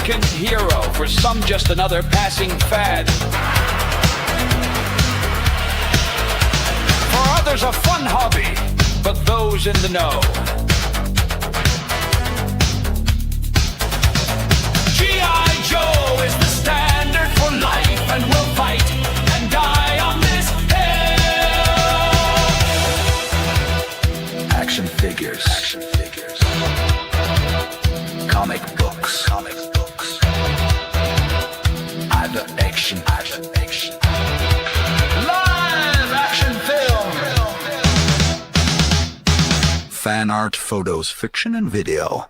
American's hero, for some just another passing fad. For others a fun hobby, but those in the know. G.I. Joe is the standard for life, and we'll fight and die on this hill. Action figures. Comic books. Live action film. Fan art, photos, fiction, and video.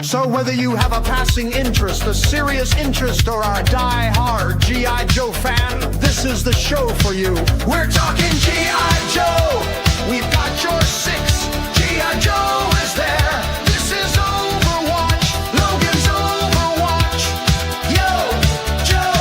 So whether you have a passing interest, a serious interest, or are a die-hard G.I. Joe fan, this is the show for you. We're talking G.I. Joe. We've got your six. G.I. Joe is there. This is Overwatch. Logan's Overwatch. Yo, Joe.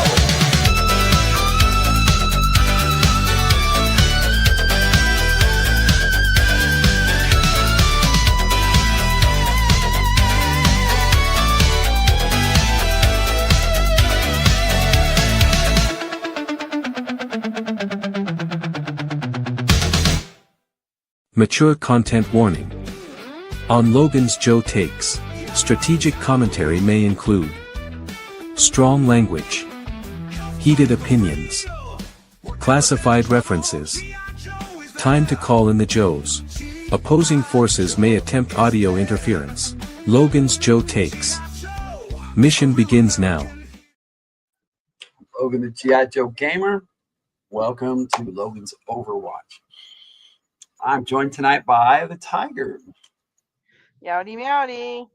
Mature content warning. On Logan's Joe Takes, strategic commentary may include strong language, heated opinions, classified references, time to call in the Joes. Opposing forces may attempt audio interference. Logan's Joe Takes. Mission begins now. Logan, the G.I. Joe gamer. Welcome to Logan's Overwatch. I'm joined tonight by the Tiger. Yowdy meowdy.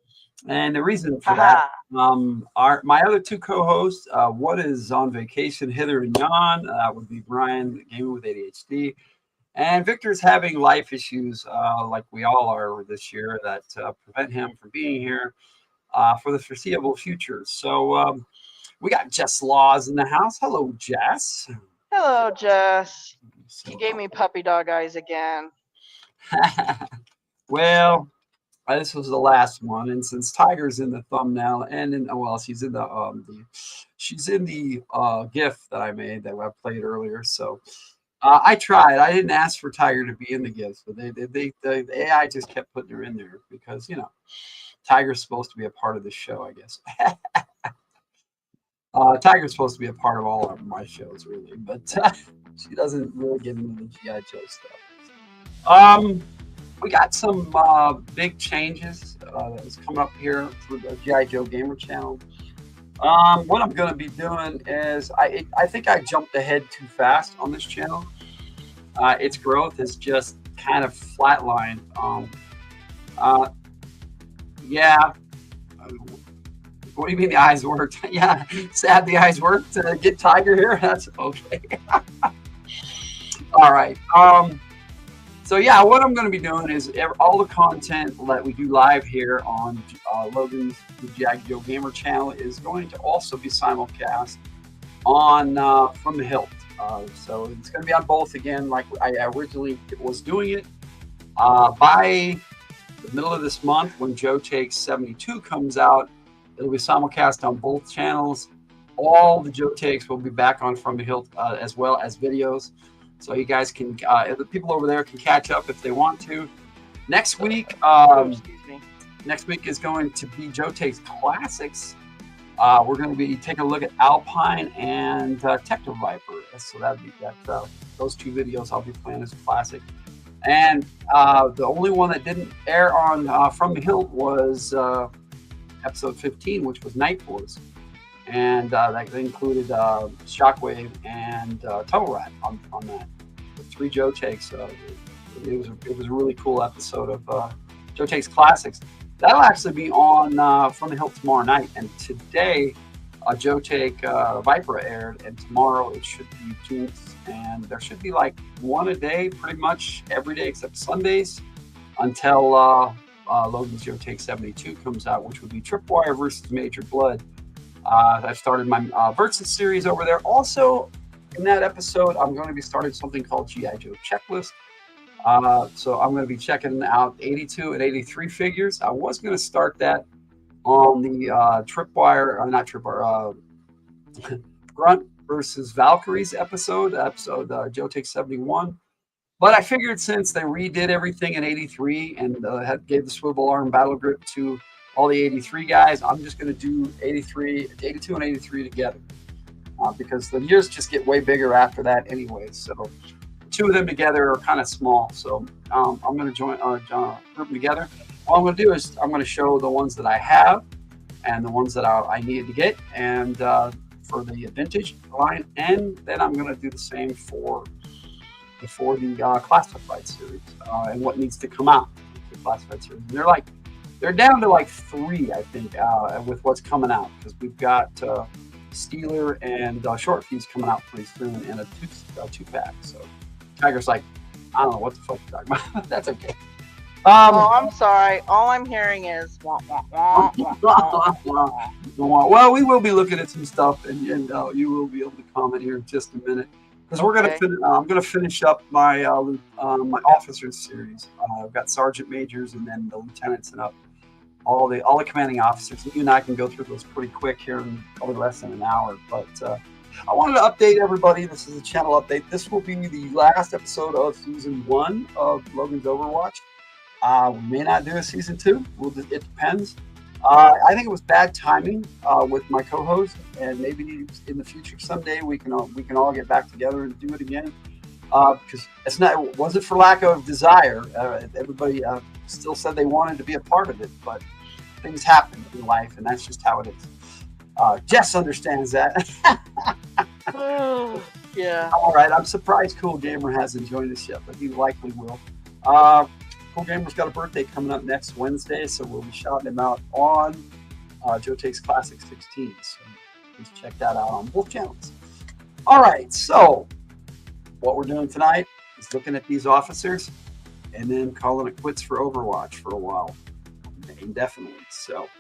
And the reason for that, my other two co-hosts, one is on vacation hither and yon. Would be Brian, the gamer with ADHD. And Victor's having life issues, like we all are this year, that prevent him from being here for the foreseeable future. So we got Jess Laws in the house. Hello, Jess. Hello, Jess. You gave me puppy dog eyes again. Well, this was the last one, and since Tiger's in the thumbnail and she's in the GIF that I made that I played earlier. So I tried. I didn't ask for Tiger to be in the GIFs, but the AI just kept putting her in there because Tiger's supposed to be a part of the show, I guess. Tiger's supposed to be a part of all of my shows, really, but she doesn't really get into the G.I. Joe stuff. We got some big changes that's coming up here for the G.I. Joe Gamer channel. What I'm going to be doing is I think I jumped ahead too fast on this channel. Its growth is just kind of flatlined. Yeah. What do you mean the eyes worked? Yeah, sad the eyes worked to get Tiger here. That's okay. All right. So yeah, what I'm going to be doing is all the content that we do live here on Logan's G.I. Joe Gamer channel is going to also be simulcast on From the Hilt. So it's going to be on both again, like I originally was doing it. By the middle of this month, when Joe Takes 72 comes out, it'll be simulcast on both channels. All the Joe Takes will be back on From the Hilt as well as videos. So you guys can, the people over there can catch up if they want to. Next week, next week is going to be Joe Takes Classics. We're going to be taking a look at Alpine and Techno Viper. So that'd be those two videos I'll be playing as a classic. And the only one that didn't air on From the Hilt was episode 15, which was Night Force. And that included Shockwave and Tunnel Rat on that. The 3 Joe Takes. It was a really cool episode of Joe Takes Classics. That'll actually be on From the Hill tomorrow night. And today, Joe Take Viper aired, and tomorrow it should be Jinx. And there should be like one a day, pretty much every day except Sundays, until Logan's Joe Take 72 comes out, which would be Tripwire versus Major Blood. I've started my Versus series over there. Also, in that episode, I'm going to be starting something called G.I. Joe Checklist. So I'm going to be checking out 82 and 83 figures. I was going to start that on the not Tripwire, Grunt versus Valkyries episode Joe Takes 71. But I figured since they redid everything in 83 and gave the swivel arm battle grip to all the 83 guys, I'm just going to do 82 and 83 together. Because the years just get way bigger after that anyway. So two of them together are kind of small. So I'm going to group them together. All I'm going to do is I'm going to show the ones that I have and the ones that I needed to get, and for the vintage line, and then I'm going to do the same for the classified series and what needs to come out. The classified series, and they're down to like 3, I think, with what's coming out, because we've got Steeler and Short Fuse coming out pretty soon, and a 2-pack. So Tiger's like, I don't know what the fuck you're talking about. That's okay. Oh, I'm sorry. All I'm hearing is wah, wah, wah, wah, wah, wah. Well, we will be looking at some stuff, and you will be able to comment here in just a minute, because we're gonna I'm gonna finish up my my officers series. I've got sergeant majors and then the lieutenants and up, all the commanding officers. You and I can go through those pretty quick here in probably less than an hour. But I wanted to update everybody. This is a channel update. This will be the last episode of season 1 of Logan's Overwatch. We may not do a season 2. It depends. I think it was bad timing with my co-host, and maybe in the future someday we can all get back together and do it again. Because it wasn't for lack of desire. Everybody still said they wanted to be a part of it, but things happen in life, and that's just how it is. Jess understands that. Yeah. All right. I'm surprised Cool Gamer hasn't joined us yet, but he likely will. Cool Gamer's got a birthday coming up next Wednesday, so we'll be shouting him out on Joe Takes Classic 16. So please check that out on both channels. All right, so what we're doing tonight is looking at these officers and then calling it quits for Overwatch for a while, indefinitely. So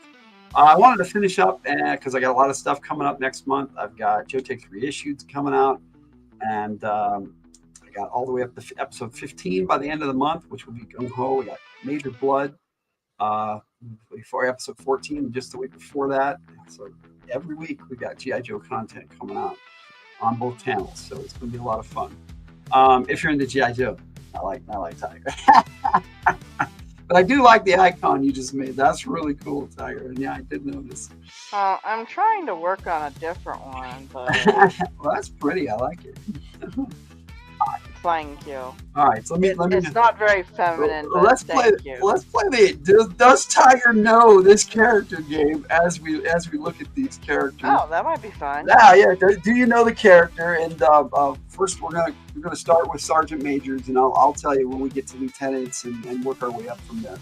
I wanted to finish up because I got a lot of stuff coming up next month. I've got Joe Takes Reissued coming out, and got all the way up to episode 15 by the end of the month, which will be Gung Ho. We got Major Blood before episode 14, just the week before that. So every week we got G.I. Joe content coming out on both channels. So it's going to be a lot of fun. If you're into G.I. Joe, I like Tiger. But I do like the icon you just made. That's really cool, Tiger. And yeah, I did notice. I'm trying to work on a different one, but Well, that's pretty. I like it. thank you. All right, so let me It's not very feminine, but let's play you. let's play the does Tiger know this character game as we look at these characters. Oh, that might be fun. Yeah. Do you know the character? And first we're gonna start with sergeant majors, and I'll tell you when we get to lieutenants and work our way up from there.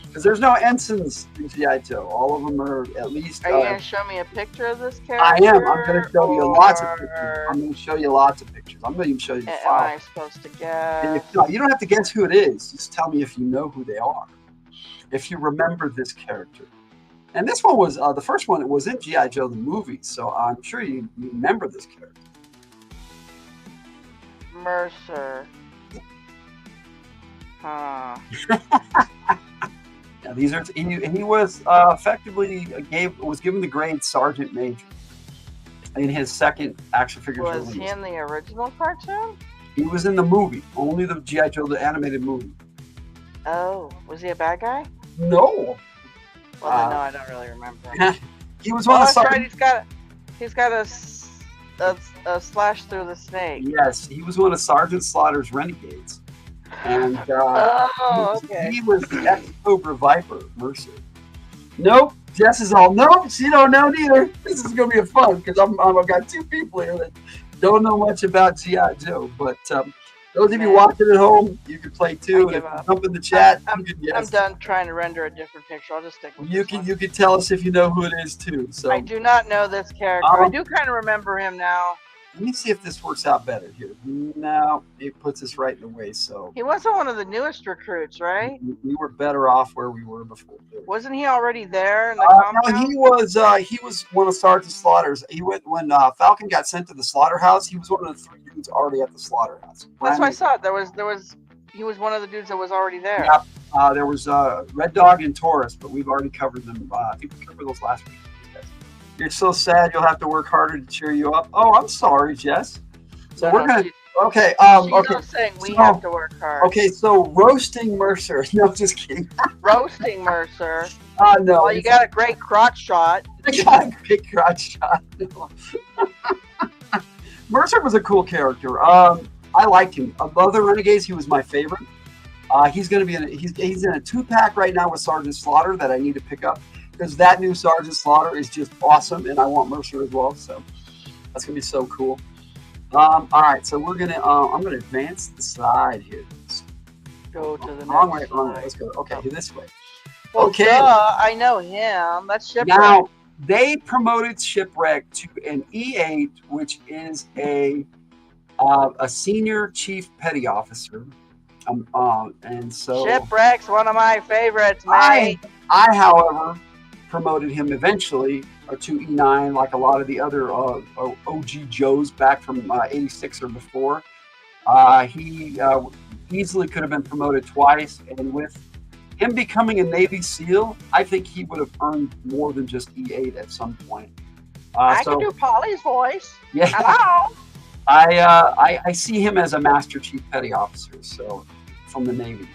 Because there's no ensigns in G.I. Joe. All of them are at least. Are you going to show me a picture of this character? I am. I'm going to show you lots of pictures. I'm going to show you lots of pictures. I'm going to even show you the file. Am I supposed to guess? You don't have to guess who it is. Just tell me if you know who they are. If you remember this character. And this one was, the first one, it was in G.I. Joe the movie. So I'm sure you remember this character. Mercer. Huh. Yeah, these are he was effectively was given the grade sergeant major in his second action figures Was release. he in the original cartoon? He was in the movie, only the G.I. Joe the animated movie. Oh, was he a bad guy? No, Well, then, no, I don't really remember him. he was Oh, one of that's the right. He's got a slash through the snake. Yes, he was one of Sergeant Slaughter's renegades, and Oh, okay. he was the ex-Cobra Viper Mercer. Nope, Jess is all nope. She don't know neither. This is gonna be a fun because I've got two people here that don't know much about G.I. Joe. But Those of you Man. watching at home, you can play too. I And give if you up. jump in the chat, I'm, you can I'm guess. done trying to render a different picture. I'll just stick with You this can one. you can tell us if you know who it is too. So I do not know this character. I Um, do kind of remember him now. let me see if this works out better here. No, it puts us right in the way. So He wasn't one of the newest recruits, right? we were better off where we were before. Wasn't he already there in the No, compound? he was one of Sergeant Slaughter's. He went when Falcon got sent to the slaughterhouse. He was one of the 3 dudes already at the slaughterhouse. That's what I saw. He was one of the dudes that was already there. Yeah, there was Red Dog and Taurus, but we've already covered them. I think we covered those last week. You're so sad. You'll have to work harder to cheer you up. Oh, I'm sorry, Jess. So we're gonna. Okay. She's Okay. not saying we So- have to work hard. Okay. So roasting Mercer. No, just kidding. Roasting Mercer. No. Well, you got a great crotch shot. I got a big crotch shot. Mercer was a cool character. I liked him. Of other Renegades, he was my favorite. He's going to be he's in a 2-pack right now with Sergeant Slaughter that I need to pick up because that new Sergeant Slaughter is just awesome, and I want Mercer as well. So that's going to be so cool. All right, so we're gonna I'm going to advance the slide here. Go to the next Wrong way. slide. Let's go. Okay, this way. Well, Okay. duh, I know him. That's Shipwreck. Now they promoted Shipwreck to an E8, which is a senior chief petty officer. And so Shipwreck's one of my favorites, mate. I, however, promoted him eventually to E9, like a lot of the other OG Joes back from '86 or before. He easily could have been promoted twice, and with him becoming a Navy SEAL, I think he would have earned more than just E8 at some point. I can do Polly's voice. Yeah, Hello. I see him as a Master Chief Petty Officer, so from the Navy,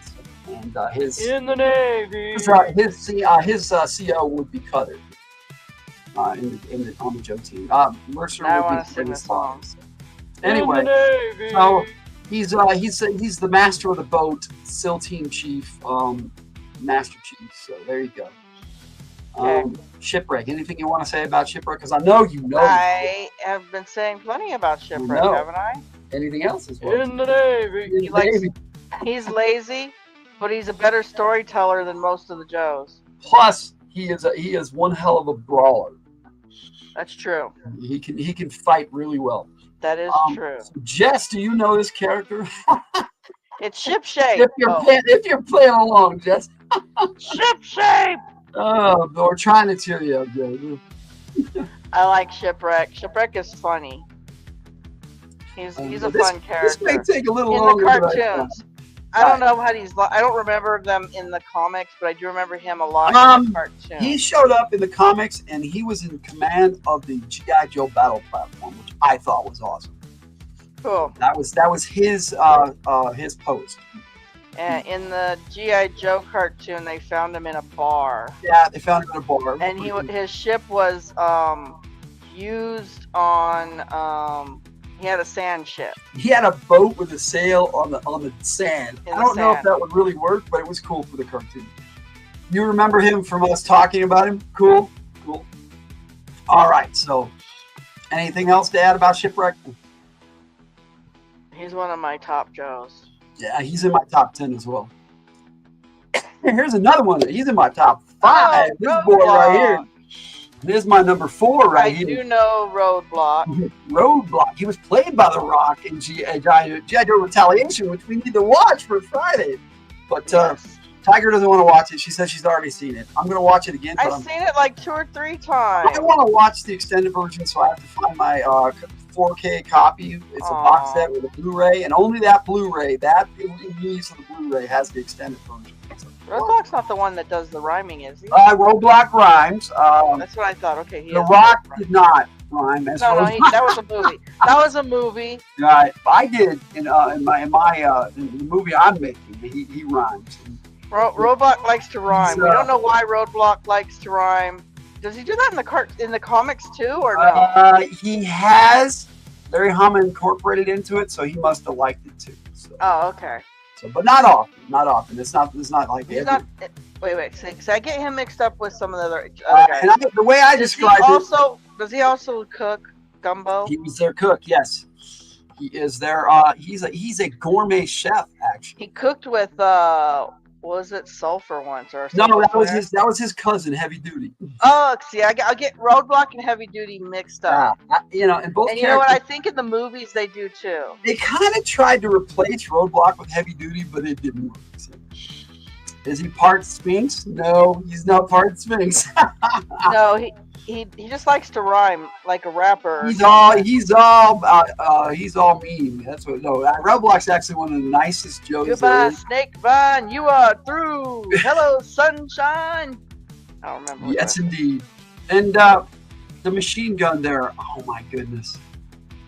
and his In the Navy. his CO would be Cutter on the Joe team. Mercer Now I would want be to sing the Dennis song. Lawrence. Anyway, In the Navy. so he's the master of the boat, SEAL Team Chief, Master Chief. So there you go. Okay. Shipwreck. Anything you want to say about Shipwreck? Because I know you know. I have been saying plenty about Shipwreck, No. haven't I? Anything else as well? In the Navy. In He the likes, Navy. he's lazy, but he's a better storyteller than most of the Joes. Plus, he is one hell of a brawler. That's true. He can fight really well. That is true. So Jess, do you know this character? It's Shipshape. If you're playing along, Jess. Shipshape. Oh, we're trying to cheer you up, Joe. I like Shipwreck. Shipwreck is funny. He's a fun character. This may take a little In the longer. than I thought. cartoons. I don't know how I don't remember them in the comics, but I do remember him a lot in the cartoons. He showed up in the comics, and he was in command of the G.I. Joe battle platform, which I thought was awesome. Cool. That was his post. And in the G.I. Joe cartoon, they found him in a bar, Yeah, they found him in a bar. and his ship was used on. He had a sand ship. He had a boat with a sail on the sand. In I the don't know if sand. that would really work, but it was cool for the cartoon. You remember him from us talking about him? Cool. All right. So, anything else to add about Shipwreck? He's one of my top Joes. Yeah, he's in my top 10 as well. Here's another one. He's in my top 5. Oh, This boy right here. This is my number 4 right I here. do know Roadblock. Roadblock. He was played by The Rock in G.I. Joe Retaliation, which we need to watch for Friday. But Yes. Tiger doesn't want to watch it. She says she's already seen it. I'm going to watch it again. But I've seen it like 2 or 3 times. I want to watch the extended version, so I have to find my 4K copy. It's a box set with a Blu-ray, and only that Blu-ray, that release of the Blu-ray has the extended version. So, Roadblock's not the one that does the rhyming, is he? Roadblock rhymes. That's what I thought. Okay, he The has Rock the did not rhyme as No, Roadblock. that was a movie. That was a movie. Right, I did in the movie I'm making. He rhymes. Roadblock likes to rhyme. We He's, don't know why Roadblock likes to rhyme. Does he do that in the comics too, or no? He has Larry Hama incorporated into it, so he must have liked it too. So, Oh, okay. but not often. Not often. It's not like He's every. not. Wait. So I get him mixed up with some of the other guys. And the way I described it, Does he also cook gumbo? he was their cook. Yes. He is there. He's a gourmet chef, actually. He cooked with was it sulfur once or No, something? that was his cousin, Heavy Duty. Oh, see, I get Roadblock and Heavy Duty mixed up. And both And you know what? I characters, think in the movies they do too. they kind of tried to replace Roadblock with Heavy Duty, but it didn't work. Is he part Sphinx? No, he's not part Sphinx. No, he just likes to rhyme like a rapper. He's all mean. That's what. No, Roadblock's actually one of the nicest Joes. Goodbye, Snake Vine. You are through. Hello, sunshine. I don't remember. Yes, indeed. And the machine gun there. Oh my goodness.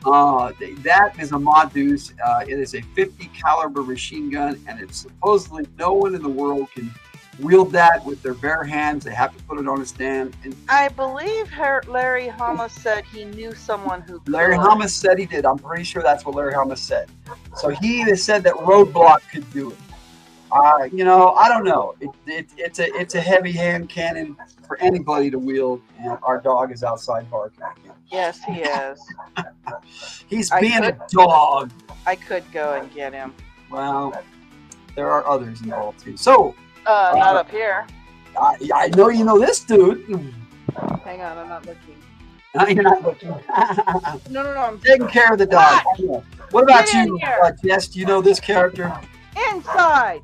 That is a mod deuce. It is a 50 caliber machine gun, and it's supposedly no one in the world can wield that with their bare hands. They have to put it on a stand. And I believe Larry Hama said he knew someone who could. Larry Hama said he did. I'm pretty sure that's what Larry Hama said. So he said that Roadblock could do it. I don't know. It's a heavy hand cannon for anybody to wield, and our dog is outside barking again. Yes, he is. He's being a dog. I could go and get him. Well, there are others involved too. So, not up here. I know you know this dude. Hang on, I'm not looking. No, you're not looking. No, I'm Taking care of the dog. What about Get in you, here. Jess? Do you know this character? inside.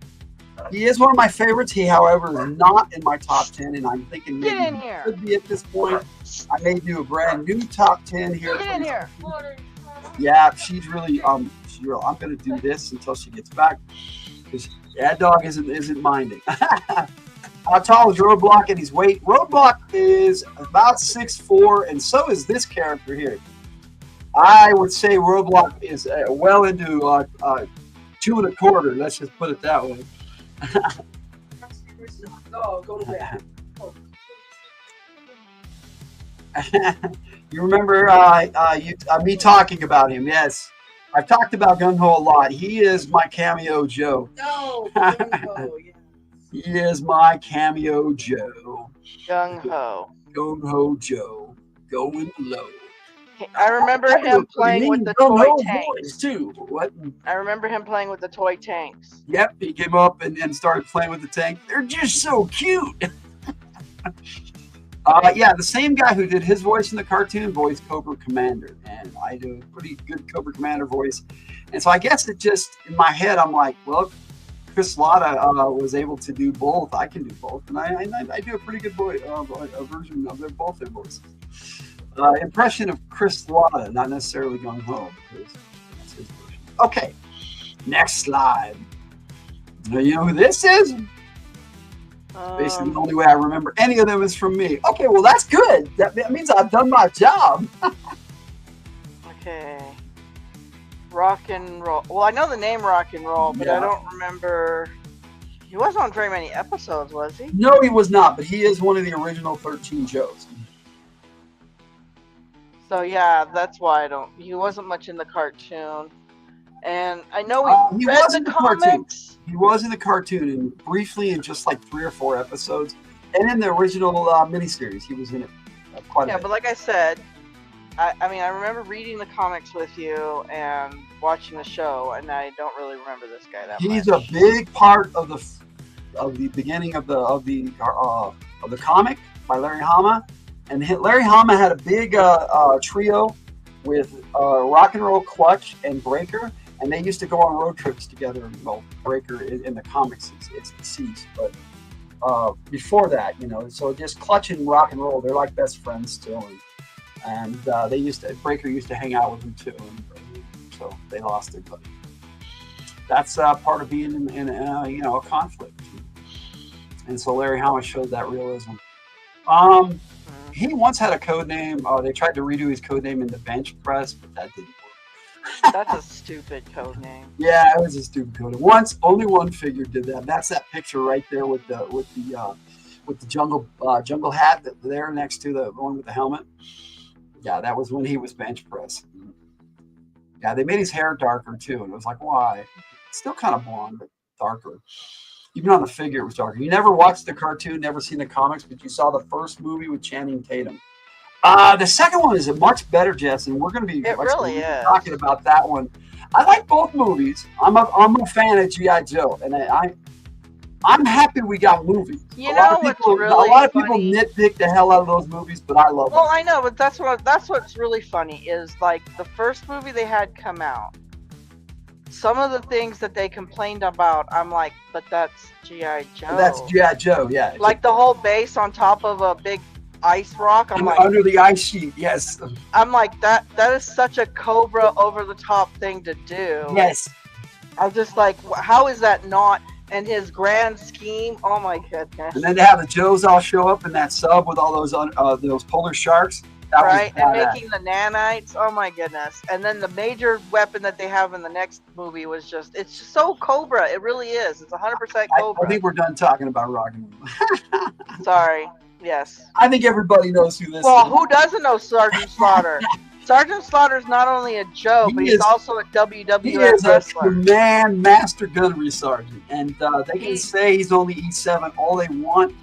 He is one of my favorites. He, however, is not in my top 10, and I'm thinking maybe Get in he here. could be at this point. I may do a brand new top 10 here. Get in here. Yeah, she's really I'm gonna do this until she gets back, because that dog isn't minding. How tall is Roadblock and his weight? Roadblock is about 6'4", and so is this character here. I would say Roadblock is well into 2 1/4. Let's just put it that way. No, go to bed. You remember me talking about him? Yes, I've talked about Gung Ho a lot. He is my cameo Joe. No, go, yeah. He is my cameo Joe. Gung Ho. Gung Ho Joe, going low. I remember him playing with the toy tanks too. What? I remember him playing with the toy tanks. Yep, he came up and started playing with the tank. They're just so cute. Yeah, the same guy who did his voice in the cartoon voiced Cobra Commander, and I do a pretty good Cobra Commander voice. And so I guess it just in my head, I'm like, well, Chris Latta was able to do both. I can do both, and I do a pretty good voice, a version of both their voices. Impression of Chris Latta, not necessarily Gung Ho, because that's his version. Okay, next slide. Now, you know who this is? Basically, the only way I remember any of them is from me. Okay, well, that's good. That means I've done my job. Okay. Rock and Roll. Well, I know the name Rock and Roll, but Yeah. I don't remember. He wasn't on very many episodes, was he? No, he was not, but he is one of the original 13 Joes. So yeah, that's why I don't. He wasn't much in the cartoon, and I know He read was the in the cartoon. comics. He was in the cartoon, and briefly in just like 3 or 4 episodes, and in the original miniseries, he was in it quite a Yeah, bit. but like I said, I mean, I remember reading the comics with you and watching the show, and I don't really remember this guy that He's much. a big part of the beginning of the comic by Larry Hama, and Larry Hama had a big trio with Rock and Roll, Clutch, and Breaker, and they used to go on road trips together. Well, Breaker in the comics it's deceased, but before that, so just Clutch and Rock and Roll, they're like best friends still, and Breaker used to hang out with them too, and so they lost it, but that's part of being in a conflict. And so Larry Hama showed that realism. He once had a code name. They tried to redo his code name in the bench press, but that didn't work. That's a stupid code name. Yeah, it was a stupid code. Only one figure did that. That's that picture right there with the jungle hat there next to the one with the helmet. Yeah, that was when he was bench press. Yeah, they made his hair darker too, and it was like, why? It's still kind of blonde, but darker. Even on the figure, it was darker. You never watched the cartoon, never seen the comics, but you saw the first movie with Channing Tatum. The second one is a much better, Jess, and we're going to be It really is. talking about that one. I like both movies. I'm a fan of G.I. Joe, and I'm happy we got movies. You know what's really a lot of people funny? nitpick the hell out of those movies, but I love Well, them. I know, but that's what's really funny is like the first movie they had come out. Some of the things that they complained about, I'm like, but that's G.I. Joe. That's G.I. Joe, yeah. Like the whole base on top of a big ice rock. I'm like, under the ice sheet, yes. I'm like that is such a Cobra over the top thing to do. Yes. I was just like, how is that not? And his grand scheme, oh my goodness. And then to have the Joes all show up in that sub with all those polar sharks. That Right, was and badass. making the nanites, oh my goodness. And then the major weapon that they have in the next movie was it's just so Cobra. It really is. It's 100% Cobra. I think we're done talking about Rock and Roll. Sorry. Yes. I think everybody knows who this Well, is. who doesn't know Sergeant Slaughter? Sergeant Slaughter is not only a Joe, He but he's is- also a He WWF is a wrestler. command master gunnery sergeant, and they can say he's only E7 all they want.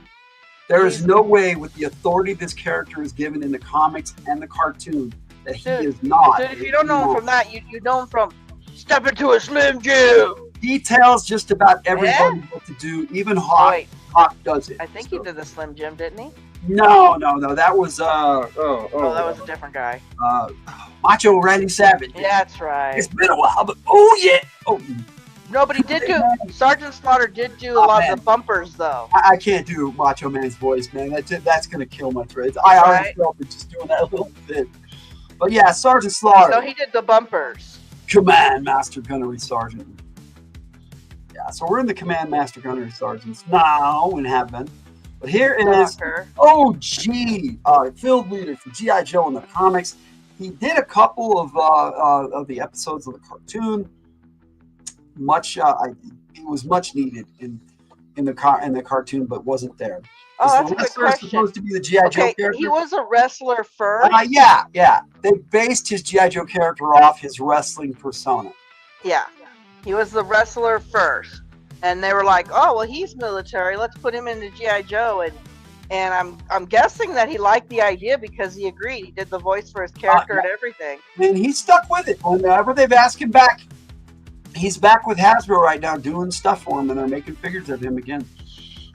There is no way, with the authority this character is given in the comics and the cartoon, that he Dude, is not. Dude, if you don't know him from that, you know him from Step Into a Slim Jim. He tells just about everybody what to do. Even Oh, Hawk. wait, Hawk does it. I think he did the Slim Jim, didn't he? No. That was Oh, that was a different guy. Macho Randy Savage. Yeah, that's right. It's been a while, but oh yeah. Oh, No, but he did do. Sergeant Slaughter did do a lot of the bumpers, though. I can't do Macho Man's voice, man. That's gonna kill my trades. I already Right. felt it just doing that a little bit. But yeah, Sergeant Slaughter, So he did the bumpers. Command Master Gunnery Sergeant. Yeah, so we're in the Command Master Gunnery Sergeants now and have been. But here is Stalker. OG field leader for G.I. Joe in the comics. He did a couple of the episodes of the cartoon. It was much needed in the cartoon, but wasn't there. Oh, Is that's the a good wrestler question. supposed to be the G.I. Joe Okay, character? he was a wrestler first. Yeah. They based his G.I. Joe character off his wrestling persona. Yeah, he was the wrestler first, and they were like, "Oh, well, he's military. Let's put him into GI Joe." And I'm guessing that he liked the idea because he agreed. He did the voice for his character and everything. And he stuck with it. Whenever they've asked him back, he's back with Hasbro right now doing stuff for him, and they're making figures of him again.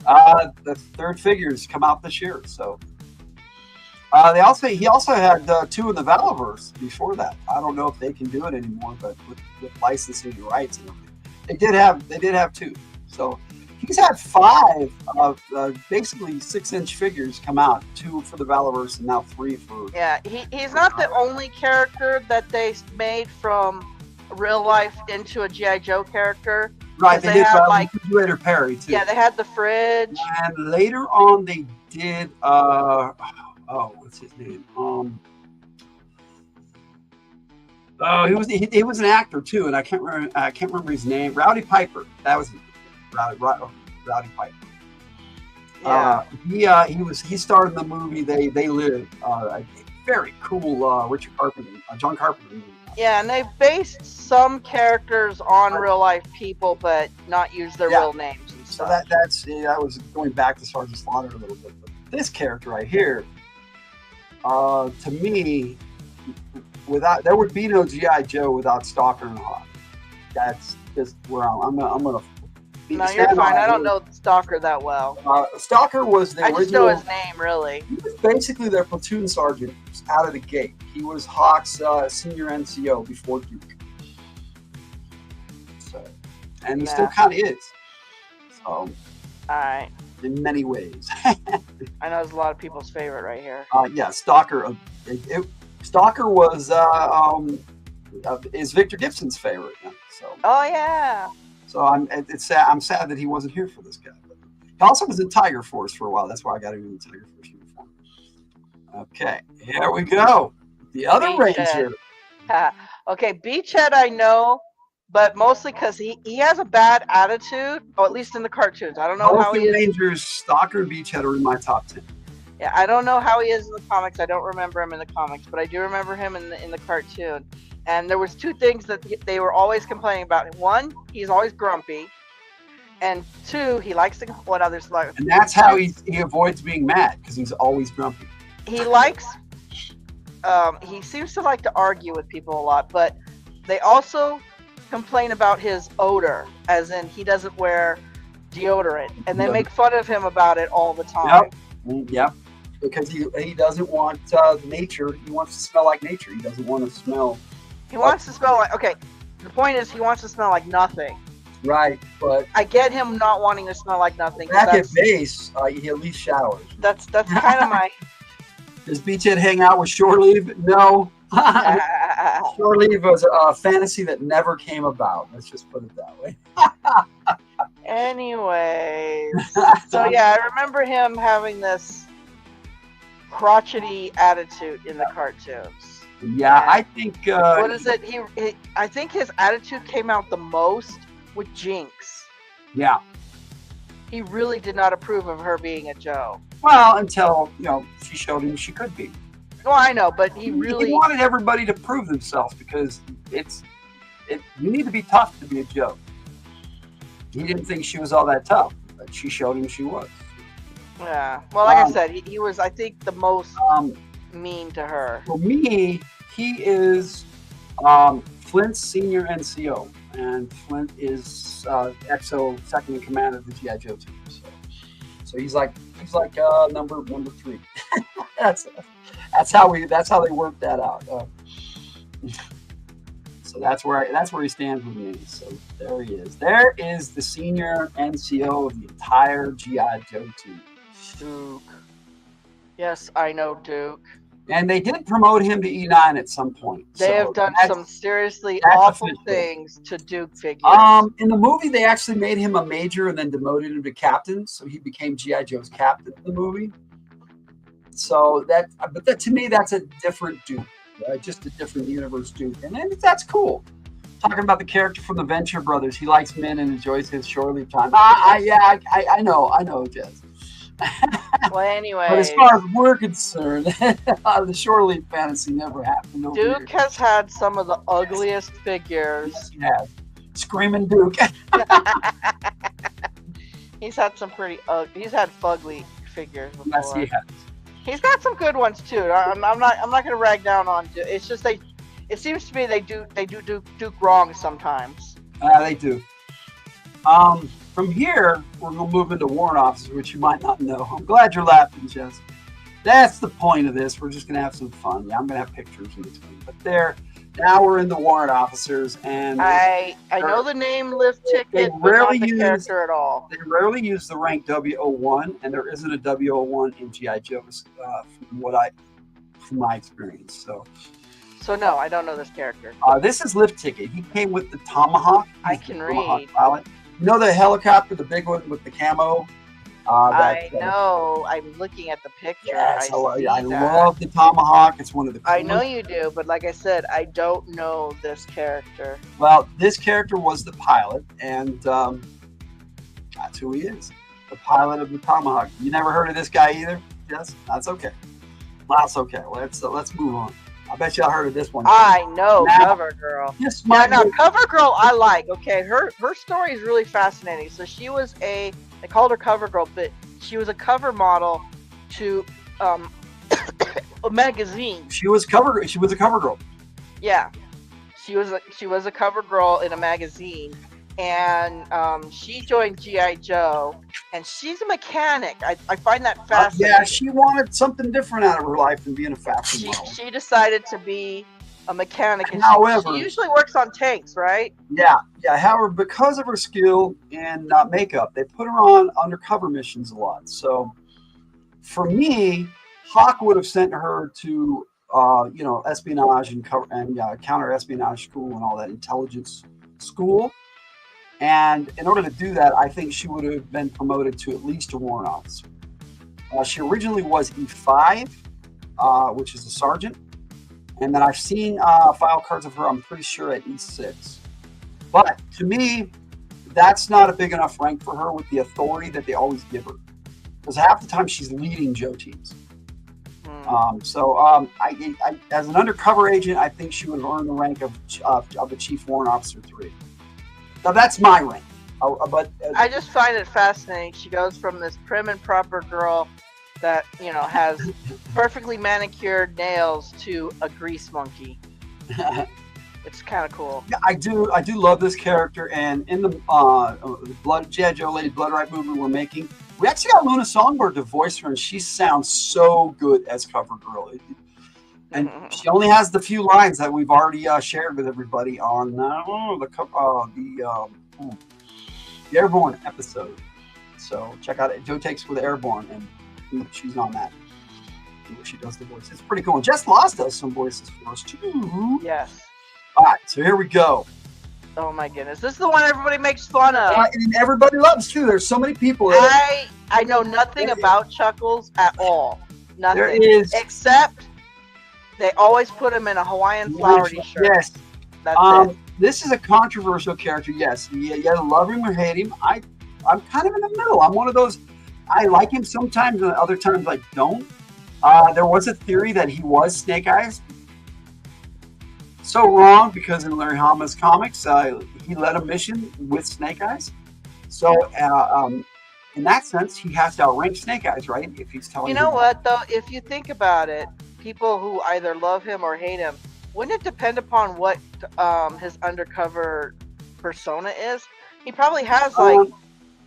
The third figures come out this year, so. He also had two in the Valaverse before that. I don't know if they can do it anymore, but with licensing the rights and everything, they did have two. So he's had 5 basically 6-inch figures come out, 2 for the Valaverse and now 3 for. Yeah, he's not the only character that they made from real life into a GI Joe character. Right, they did like Refrigerator Perry too. Yeah, they had the fridge. And later on, they did. What's his name? He was an actor too, and I can't remember his name. Rowdy Piper. That was Rowdy Piper. Yeah. He starred in the movie They Live. A very cool John Carpenter movie. Yeah, and they based some characters on real life people, but not use their real names and So stuff. that was going back to Sergeant Slaughter a little bit. But this character right here, to me, there would be no GI Joe without Stalker and Hawk. That's just where I'm gonna. No, you're fine. I don't know Stalker that well. Stalker was the I just know original. his name, really. He was basically their platoon sergeant out of the gate. He was Hawk's senior NCO before Duke. So, and he still kind of is. So, All right. in many ways. I know it's a lot of people's favorite right here. Yeah, Stalker. Stalker was is Victor Gibson's favorite. So. Oh yeah. So I'm sad that he wasn't here for this guy. But he also was in Tiger Force for a while. That's why I got him in the Tiger Force uniform. Okay, here we go. The other Beachhead. Ranger. Okay, Beachhead I know, but mostly because he has a bad attitude, or at least in the cartoons. I don't know how Both he the is. Rangers, Stalker and Beachhead are in my top 10. Yeah, I don't know how he is in the comics. I don't remember him in the comics, but I do remember him in the cartoon. And there was 2 things that they were always complaining about. 1, he's always grumpy, and 2, he likes to what others like. And that's how he avoids being mad, because he's always grumpy. He likes he seems to like to argue with people a lot, but they also complain about his odor, as in he doesn't wear deodorant, and they make fun of him about it all the time. Yep. Because he doesn't want nature. He wants to smell like nature. He doesn't want to smell. He wants to smell like, okay, the point is he wants to smell like nothing. Right, but I get him not wanting to smell like nothing. back at base, he at least showers. That's kind of my. Does Beachhead hang out with Shore Leave? No. Shore Leave was a fantasy that never came about. Let's just put it that way. Anyways, so yeah, I remember him having this crotchety attitude in the cartoons. Yeah, I think. What is it? I think his attitude came out the most with Jinx. Yeah. He really did not approve of her being a Joe. Well, until she showed him she could be. Well, I know, but he really wanted everybody to prove themselves because you need to be tough to be a Joe. He didn't think she was all that tough, but she showed him she was. Yeah. Well, like I said, he was, I think, the most mean to her. For me, he is Flint's senior NCO, and Flint is XO, second in command of the GI Joe team. So he's like number 3. that's how they worked that out. So that's where he stands with me. So there he is. There is the senior NCO of the entire GI Joe team. Duke. Yes, I know Duke. And they did promote him to E9 at some point. They have done some seriously awful things to Duke figures. In the movie, they actually made him a major and then demoted him to captain, so he became GI Joe's captain in the movie. So but to me, that's a different Duke, right? Just a different universe Duke, and that's cool. Talking about the character from the Venture Brothers, he likes men and enjoys his shore leave time. I know, Jess. Well, anyway. But as far as we're concerned, the shore leave fantasy never happened. Duke has had some of the ugliest figures. Yeah, Screaming Duke. He's had some pretty he's had fugly figures before. Yes, he has. He's got some good ones too. I'm not gonna rag down on Duke. It's just it seems to me they do Duke wrong sometimes. They do. From here, we're going to move into warrant officers, which you might not know. I'm glad you're laughing, Jess. That's the point of this. We're just going to have some fun. Yeah, I'm going to have pictures in between. But now we're in the warrant officers, and I know the name Lift Ticket, but not the character at all. They rarely use the rank W01, and there isn't a W01 in GI Joe's from my experience. So no, I don't know this character. This is Lift Ticket. He came with the Tomahawk. I can read. Pilot. You know the helicopter, the big one with the camo? I know. I'm looking at the picture. Yeah, I love the Tomahawk. It's one of the coolest. I know you do, but like I said, I don't know this character. Well, this character was the pilot, and that's who he is. The pilot of the Tomahawk. You never heard of this guy either? Yes? That's okay. That's okay. Let's move on. I bet y'all heard of this one. I know Cover Girl. Now, Cover Girl I like. Okay, her story is really fascinating. So she was they called her Cover Girl, but she was a cover model to a magazine. She was a cover girl. Yeah. She was a cover girl in a magazine, and she joined GI Joe, and she's a mechanic. I find that fascinating. Yeah, she wanted something different out of her life than being a fashion model. She decided to be a mechanic, and however, she usually works on tanks, right? Yeah. However, because of her skill in makeup, they put her on undercover missions a lot. So, for me, Hawk would have sent her to espionage and counter espionage school and all that, intelligence school. And in order to do that, I think she would have been promoted to at least a warrant officer. She originally was E5, which is a sergeant. And then I've seen file cards of her, I'm pretty sure, at E6. But to me, that's not a big enough rank for her with the authority that they always give her. Because half the time she's leading Joe teams. I, as an undercover agent, I think she would have earned the rank of a Chief Warrant Officer 3. Now, that's my rank. But I just find it fascinating. She goes from this prim and proper girl that has perfectly manicured nails to a grease monkey. It's kind of cool. Yeah, I do love this character, and in the Blood G.I. Joe Lady Blood Right movie we're making, we actually got Luna Songbird to voice her, and she sounds so good as Cover Girl. And she only has the few lines that we've already shared with everybody on the Airborne episode. So check out it. Joe Takes with Airborne, and she's on that. She does the voice. It's pretty cool. And Jess Lost does some voices for us too. Yes. All right, so here we go. Oh my goodness, this is the one everybody makes fun of. And everybody loves too. There's so many people. I know nothing about Chuckles at all. Nothing. There is, except they always put him in a Hawaiian flowery shirt. Yes. That's it. This is a controversial character. Yes, you either love him or hate him. I'm kind of in the middle. I'm one of those. I like him sometimes, and other times I don't. There was a theory that he was Snake Eyes. So wrong, because in Larry Hama's comics, he led a mission with Snake Eyes. So in that sense, he has to outrank Snake Eyes, right? If he's telling you know what though, if you think about it, people who either love him or hate him, wouldn't it depend upon what his undercover persona is? He probably has like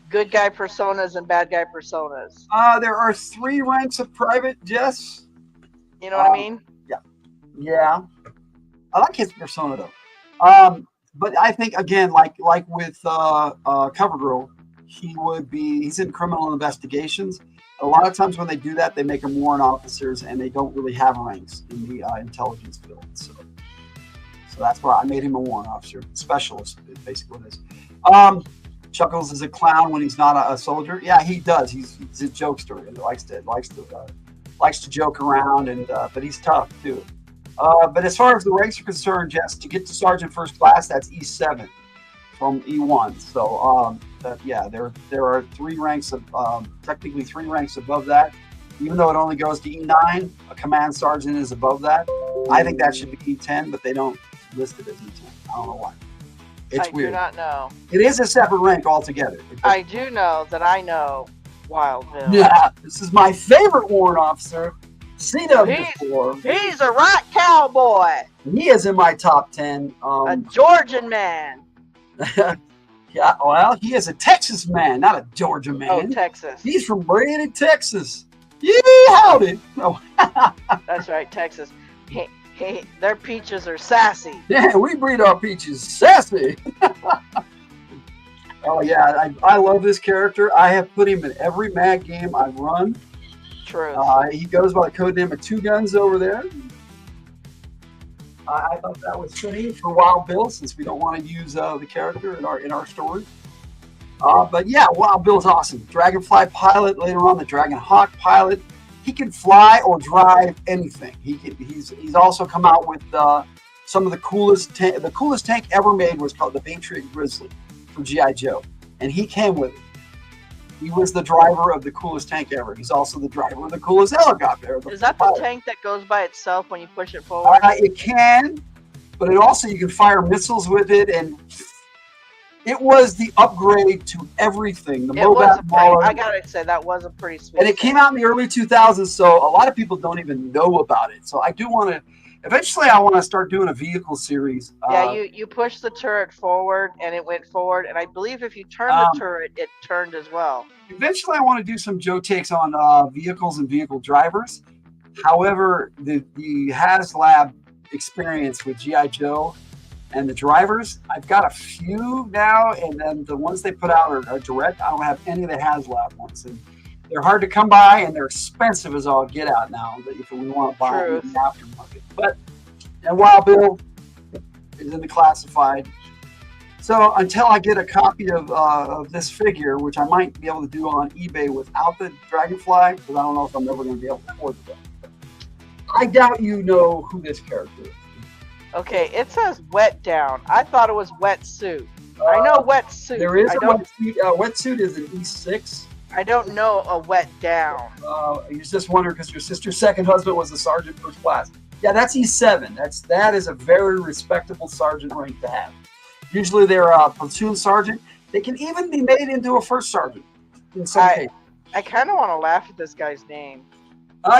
good guy personas and bad guy personas. There are 3 ranks of Private Jess. You know what I mean? Yeah. I like his persona though. But I think again, like with CoverGirl, he's in criminal investigations. A lot of times when they do that, they make them warrant officers, and they don't really have ranks in the intelligence field. So that's why I made him a warrant officer, specialist, is basically what it is. Chuckles is a clown when he's not a soldier. Yeah, he does. He's a jokester. He likes to joke around, and but he's tough too. But as far as the ranks are concerned, just to get to Sergeant First Class, that's E7 from E1. So there are 3 ranks of technically 3 ranks above that. Even though it only goes to E9, a command sergeant is above that. I think that should be E10, but they don't list it as E10. I don't know why. It's weird. I do not know. It is a separate rank altogether. I do know that I know Wild Bill. Yeah, this is my favorite warrant officer. CW4. He's a right cowboy. He is in my top 10. A Georgian man. Yeah, well, he is a Texas man, not a Georgia man. Oh, Texas. He's from Brady, Texas. Yeah, howdy. Oh. That's right, Texas. Hey, their peaches are sassy. Yeah, we breed our peaches sassy. Oh, yeah, I love this character. I have put him in every mag game I've run. True. He goes by the code name of Two Guns over there. I thought that was fitting for Wild Bill, since we don't want to use the character in our story. But yeah, Wild Bill's awesome. Dragonfly pilot, later on the Dragon Hawk pilot. He can fly or drive anything. He's also come out with some of the coolest tank ever made was called the Patriot Grizzly from G.I. Joe, and he came with it. He was the driver of the coolest tank ever. He's also the driver of the coolest helicopter. Is that the tank that goes by itself when you push it forward? It can, but you can fire missiles with it, and it was the upgrade to everything. I gotta say, that was a pretty sweet. And it came out in the early 2000s, so a lot of people don't even know about it. So I do want to. Eventually, I want to start doing a vehicle series. Yeah, you push the turret forward, and it went forward. And I believe if you turn the turret, it turned as well. Eventually, I want to do some Joe takes on vehicles and vehicle drivers. However, the HasLab experience with G.I. Joe and the drivers, I've got a few now, and then the ones they put out are direct. I don't have any of the HasLab ones. And they're hard to come by, and they're expensive as all get out now if we want to buy them in the aftermarket. And Wild Bill is in the classified. So until I get a copy of this figure, which I might be able to do on eBay without the Dragonfly, because I don't know if I'm ever going to be able to afford it. I doubt you know who this character is. Okay, it says wet down. I thought it was wetsuit. I know wetsuit. There is a wetsuit. Wetsuit is an E6. I don't know a wet down. You're just wondering because your sister's second husband was a sergeant first class. Yeah, that's E7. That is a very respectable sergeant rank to have. Usually they're a platoon sergeant. They can even be made into a first sergeant in some cases. I kind of want to laugh at this guy's name.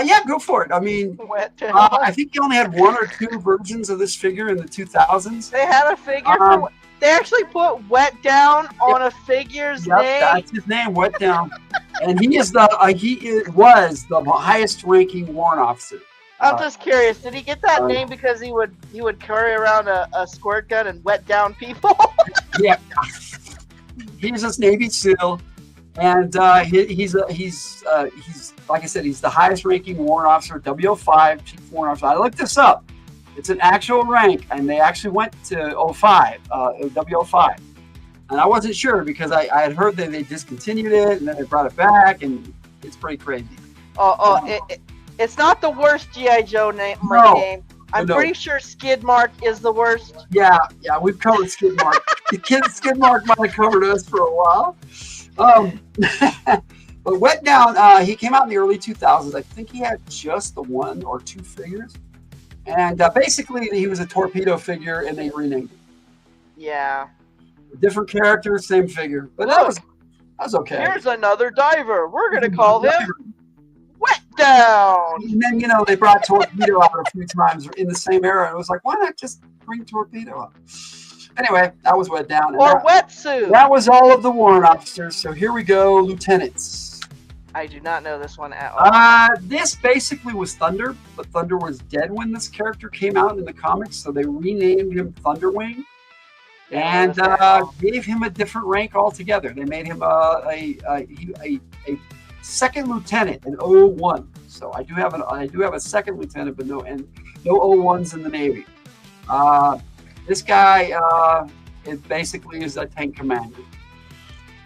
Yeah, go for it. I mean, Wet Down. I think he only had one or two versions of this figure in the 2000s. They had a figure. They actually put Wet Down on a figure's Yep, name. that's his name, Wet Down. And he was the highest ranking warrant officer. I'm just curious. Did he get that name because he would carry around a squirt gun and wet down people? Yeah, he's a Navy SEAL, and he's like I said, he's the highest ranking warrant officer, W05, chief warrant officer. I looked this up. It's an actual rank, and they actually went to 05, W05. And I wasn't sure because I had heard that they discontinued it, and then they brought it back, and it's pretty crazy. It's not the worst G.I. Joe name. I'm pretty sure Skid Mark is the worst. Yeah, we've covered Skid Mark. Skid Mark might have covered us for a while. But Wet Down, he came out in the early 2000s. I think he had just the one or two figures. And basically, he was a torpedo figure, and they renamed it. Yeah. Different character, same figure. But that was okay. Here's another diver. We're going to call him Wet Down. And then, they brought Torpedo out a few times in the same era. It was like, why not just bring Torpedo up? Anyway, that was Wet Down. Or Wetsuit. That was all of the warrant officers. So here we go, lieutenants. I do not know this one at all. This basically was Thunder, but Thunder was dead when this character came out in the comics, so they renamed him Thunderwing and gave him a different rank altogether. They made him a second lieutenant in 01. So I do have a second lieutenant, but no 01s in the Navy. This guy basically is a tank commander.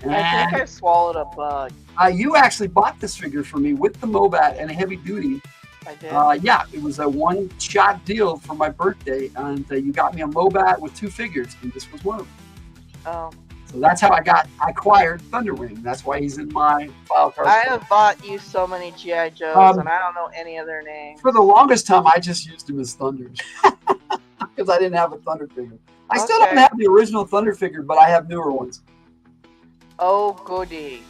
And I think I swallowed a bug. You actually bought this figure for me with the Mobat and a heavy duty. I did. Yeah, it was a one-shot deal for my birthday, and you got me a Mobat with two figures, and this was one of them. Oh. So that's how I acquired Thunderwing. That's why he's in my file card. I have bought you so many G.I. Joes, and I don't know any of their names. For the longest time, I just used him as Thunder because I didn't have a Thunder figure. I still don't have the original Thunder figure, but I have newer ones. Oh, goody.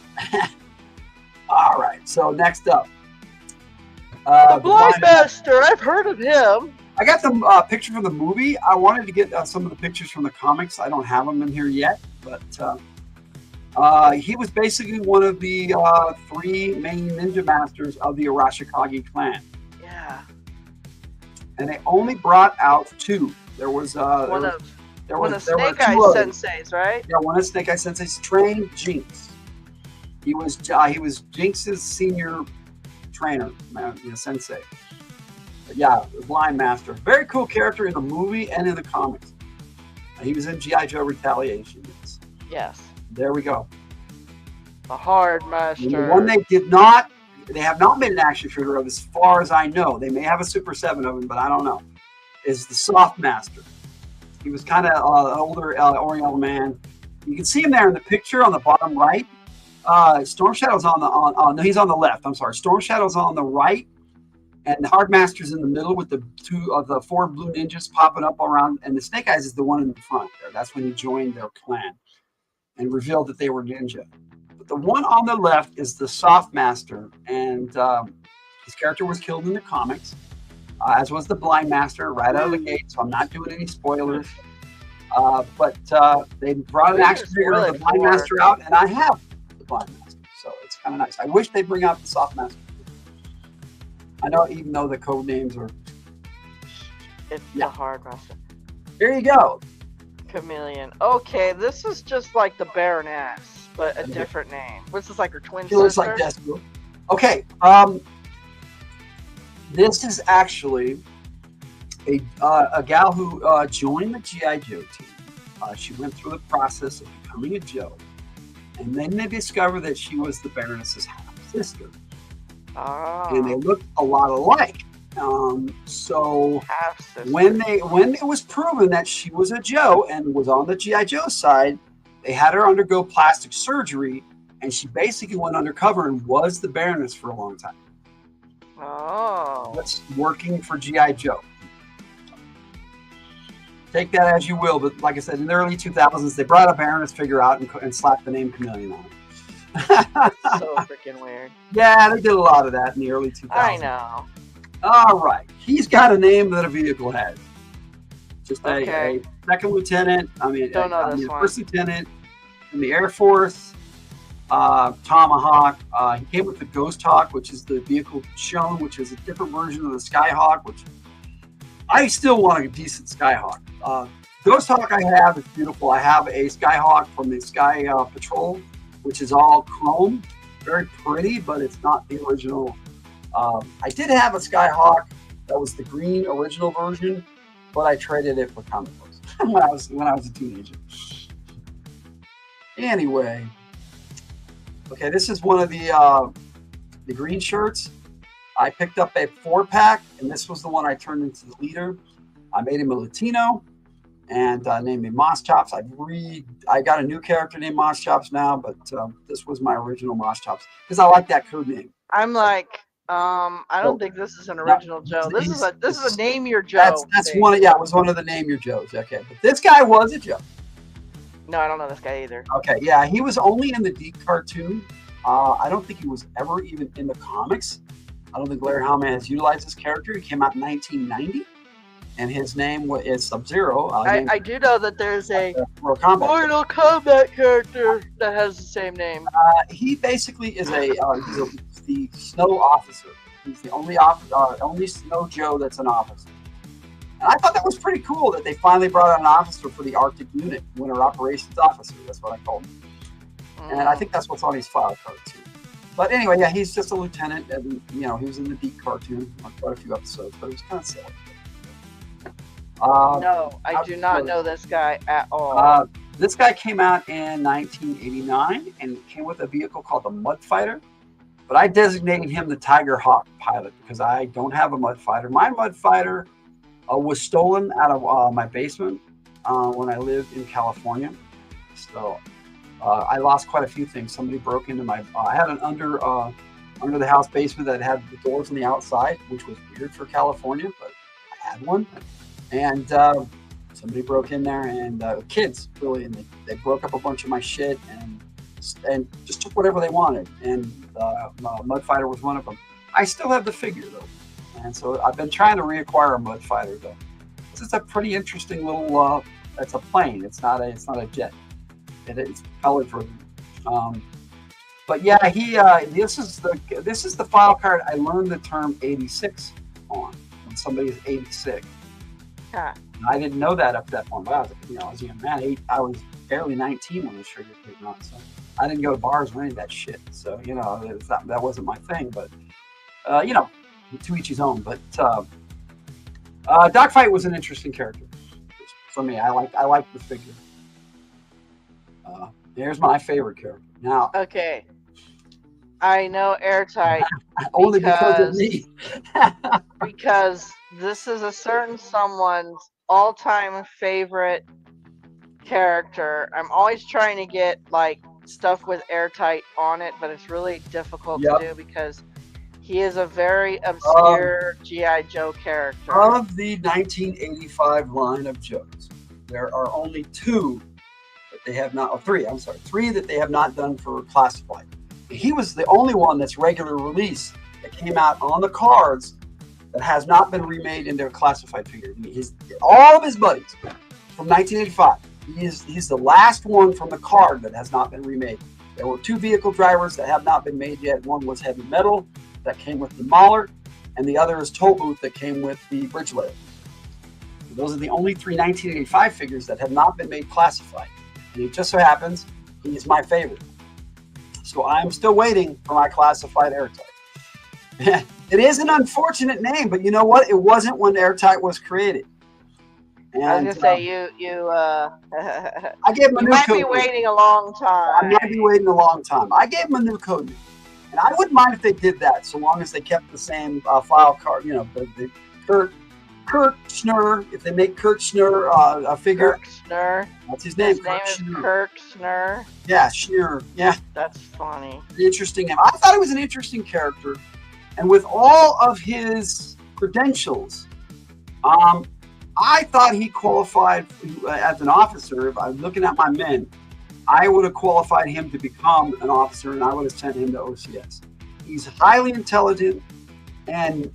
All right, so next up. The Blind Master, I've heard of him. I got the picture from the movie. I wanted to get some of the pictures from the comics. I don't have them in here yet, but he was basically one of the three main ninja masters of the Arashikage clan. Yeah. And they only brought out two. There was one of Snake Eye Sensei's, right? Yeah, one of Snake Eye Sensei's trained Jinx. He was Jinx's senior trainer, sensei. But yeah, the Blind Master. Very cool character in the movie and in the comics. He was in G.I. Joe Retaliation. Yes. There we go. The Hard Master. And the one they have not made an action figure of, as far as I know. They may have a Super 7 of him, but I don't know. Is the Soft Master. He was kind of an older Oriental man. You can see him there in the picture on the bottom right. Storm Shadow's no, he's on the left. I'm sorry. Storm Shadow's on the right, and the Hard Master's in the middle with the two of the four blue ninjas popping up around, and the Snake Eyes is the one in the front there. That's when he joined their clan and revealed that they were ninja. But the one on the left is the Soft Master, and his character was killed in the comics, as was the Blind Master right out of the gate. So I'm not doing any spoilers. But they brought an action figure of the Blind Master out, and I have the Blind Master, so it's kind of nice. I wish they'd bring out the Soft Master. I know, even though the code names are. It's the Hard Master. Here you go. Chameleon. Okay, this is just like the Baroness, but a different name. What's this, like her twin sister? She looks like Despero. Okay. This is actually a gal who joined the G.I. Joe team. She went through the process of becoming a Joe, and then they discovered that she was the Baroness's half-sister. Oh. And they looked a lot alike. So when it was proven that she was a Joe and was on the G.I. Joe side, they had her undergo plastic surgery, and she basically went undercover and was the Baroness for a long time. Oh. That's working for G.I. Joe. Take that as you will, but like I said, in the early 2000s, they brought a Baroness figure out and slapped the name Chameleon on it. So freaking weird. Yeah, they did a lot of that in the early 2000s. I know. All right. He's got a name that a vehicle has. Just Okay. a second lieutenant. Don't know this one. First lieutenant in the Air Force. Tomahawk. He came with the Ghost Hawk, which is the vehicle shown, which is a different version of the Skyhawk, which I still want a decent Skyhawk. Ghost Hawk I have is beautiful. I have a Skyhawk from the Sky Patrol, which is all chrome. Very pretty, but it's not the original. I did have a Skyhawk that was the green original version, but I traded it for comic books when I was a teenager. Anyway, okay, this is one of the green shirts. I picked up a 4-pack, and this was the one I turned into the leader. I made him a Latino and named him Moss Chops. I got a new character named Moss Chops now, but this was my original Moss Chops because I like that code name. I'm like, I don't think this is an original Joe. This is a name your Joe. That's thing. one. Yeah, it was one of the name your Joes. Okay, but this guy was a Joe. No, I don't know this guy either. Okay, yeah, he was only in the Deke cartoon. I don't think he was ever even in the comics. I don't think Larry Hama has utilized this character. He came out in 1990, and his name is Sub-Zero. I do know that there's a Mortal Kombat. Mortal Kombat character that has the same name. He basically is the snow officer. He's the only Snow Joe that's an officer. And I thought that was pretty cool that they finally brought out an officer for the Arctic Unit, Winter Operations Officer. That's what I called him. And I think that's what's on his file card too. But anyway, yeah, he's just a lieutenant, and he was in the Deke cartoon on quite a few episodes, but it was kind of silly. No, I do not know this guy at all. This guy came out in 1989 and came with a vehicle called the Mud Fighter. But I designated him the Tiger Hawk pilot because I don't have a Mud Fighter. My Mud Fighter was stolen out of my basement when I lived in California. So I lost quite a few things. Somebody broke into my. I had an under the house basement that had the doors on the outside, which was weird for California, but I had one. And somebody broke in there, and kids really, and they broke up a bunch of my shit and just took whatever they wanted. And Mud Fighter was one of them. I still have the figure though, and so I've been trying to reacquire a Mud Fighter though. This is a pretty interesting little. It's a plane. It's not a jet. It's colored version. But yeah, this is the file card I learned the term 86 on when somebody is 86. Huh. I didn't know that up to that point. But I was a young man. I was barely 19 when this trigger came out, so I didn't go to bars or any of that shit. So that wasn't my thing. But to each his own. But Dogfight was an interesting character for me. I liked the figure. There's my favorite character. Now, Okay. I know Airtight only because of me. because this is a certain someone's all-time favorite character. I'm always trying to get like stuff with Airtight on it, but it's really difficult Yep. to do because he is a very obscure G.I. Joe character. Of the 1985 line of Joes, there are only two that they have not, or three, I'm sorry, three that they have not done for classified. He was the only one that's regular release that came out on the cards that has not been remade into a classified figure. All of his buddies from 1985, he's the last one from the card that has not been remade. There were two vehicle drivers that have not been made yet. One was Heavy Metal that came with the Mauler, and the other is Toll Booth that came with the Bridge Layer. Those are the only three 1985 figures that have not been made classified. And it just so happens he's my favorite. So I'm still waiting for my classified Airtight. It is an unfortunate name, but you know what? It wasn't when Airtight was created. And, I was gonna say you I gave him a you new might code be name. waiting a long I time. might be waiting a long time. I gave him a new code name. And I wouldn't mind if they did that, so long as they kept the same file card, the Kurt Schnurr. If they make Kurt Schnurr a figure, Kirk Snurr. that's his name. His name Kurt is Schnurr. Kirk Snurr. Yeah, Schnurr. Yeah. That's funny. Interesting. I thought he was an interesting character, and with all of his credentials, I thought he qualified as an officer. If I'm looking at my men, I would have qualified him to become an officer, and I would have sent him to OCS. He's highly intelligent, and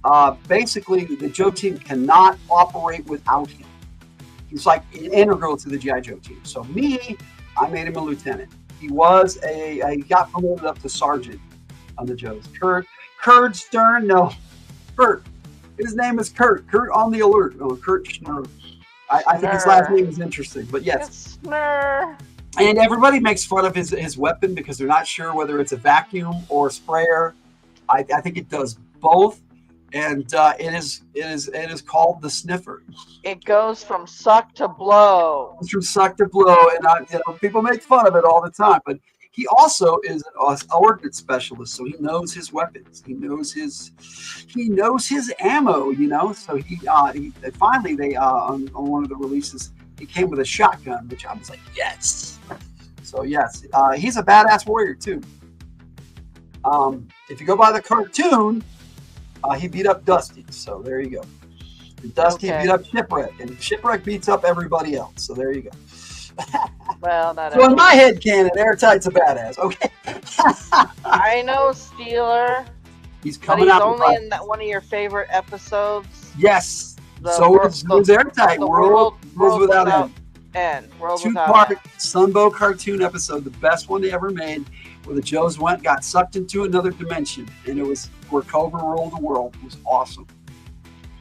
basically the Joe team cannot operate without him. He's like integral to the G.I. Joe team. So I made him a lieutenant. He got promoted up to sergeant on the Joes. Kurt Stern, no, Kurt. His name is Kurt. Kurt on the alert. Oh, Kurt Schnurr. I think his last name is interesting, but yes. Schnurr. And everybody makes fun of his weapon because they're not sure whether it's a vacuum or a sprayer. I think it does both, and it is called the sniffer. It goes from suck to blow. It's from suck to blow, and people make fun of it all the time. But he also is an ordnance specialist, so he knows his weapons. He knows his ammo. So he finally on one of the releases he came with a shotgun, which I was like, yes. So yes, he's a badass warrior too. If you go by the cartoon, he beat up Dusty. So there you go. And Dusty beat up Shipwreck, and Shipwreck beats up everybody else. So there you go. Well, not so in my head canon, Airtight's a badass. Okay. I know Steeler. He's coming out. He's only in one of your favorite episodes. Yes. So it's Airtight. World Without End. Two-part Sunbow cartoon episode, the best one they ever made, where the Joes got sucked into another dimension, and it was where Cobra ruled the world. It was awesome.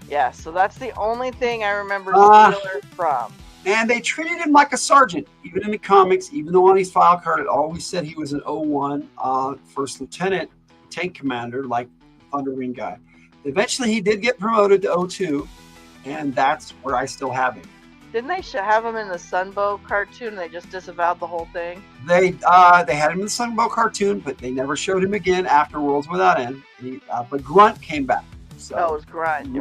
Yeah, so that's the only thing I remember Steeler from. And they treated him like a sergeant, even in the comics, even though on his file card it always said he was an 01 first lieutenant, tank commander, like Thunderwing guy. Eventually he did get promoted to 02, and that's where I still have him. Didn't they have him in the Sunbow cartoon? They just disavowed the whole thing? They had him in the Sunbow cartoon, but they never showed him again after Worlds Without End. But Grunt came back. So, it was Grunt.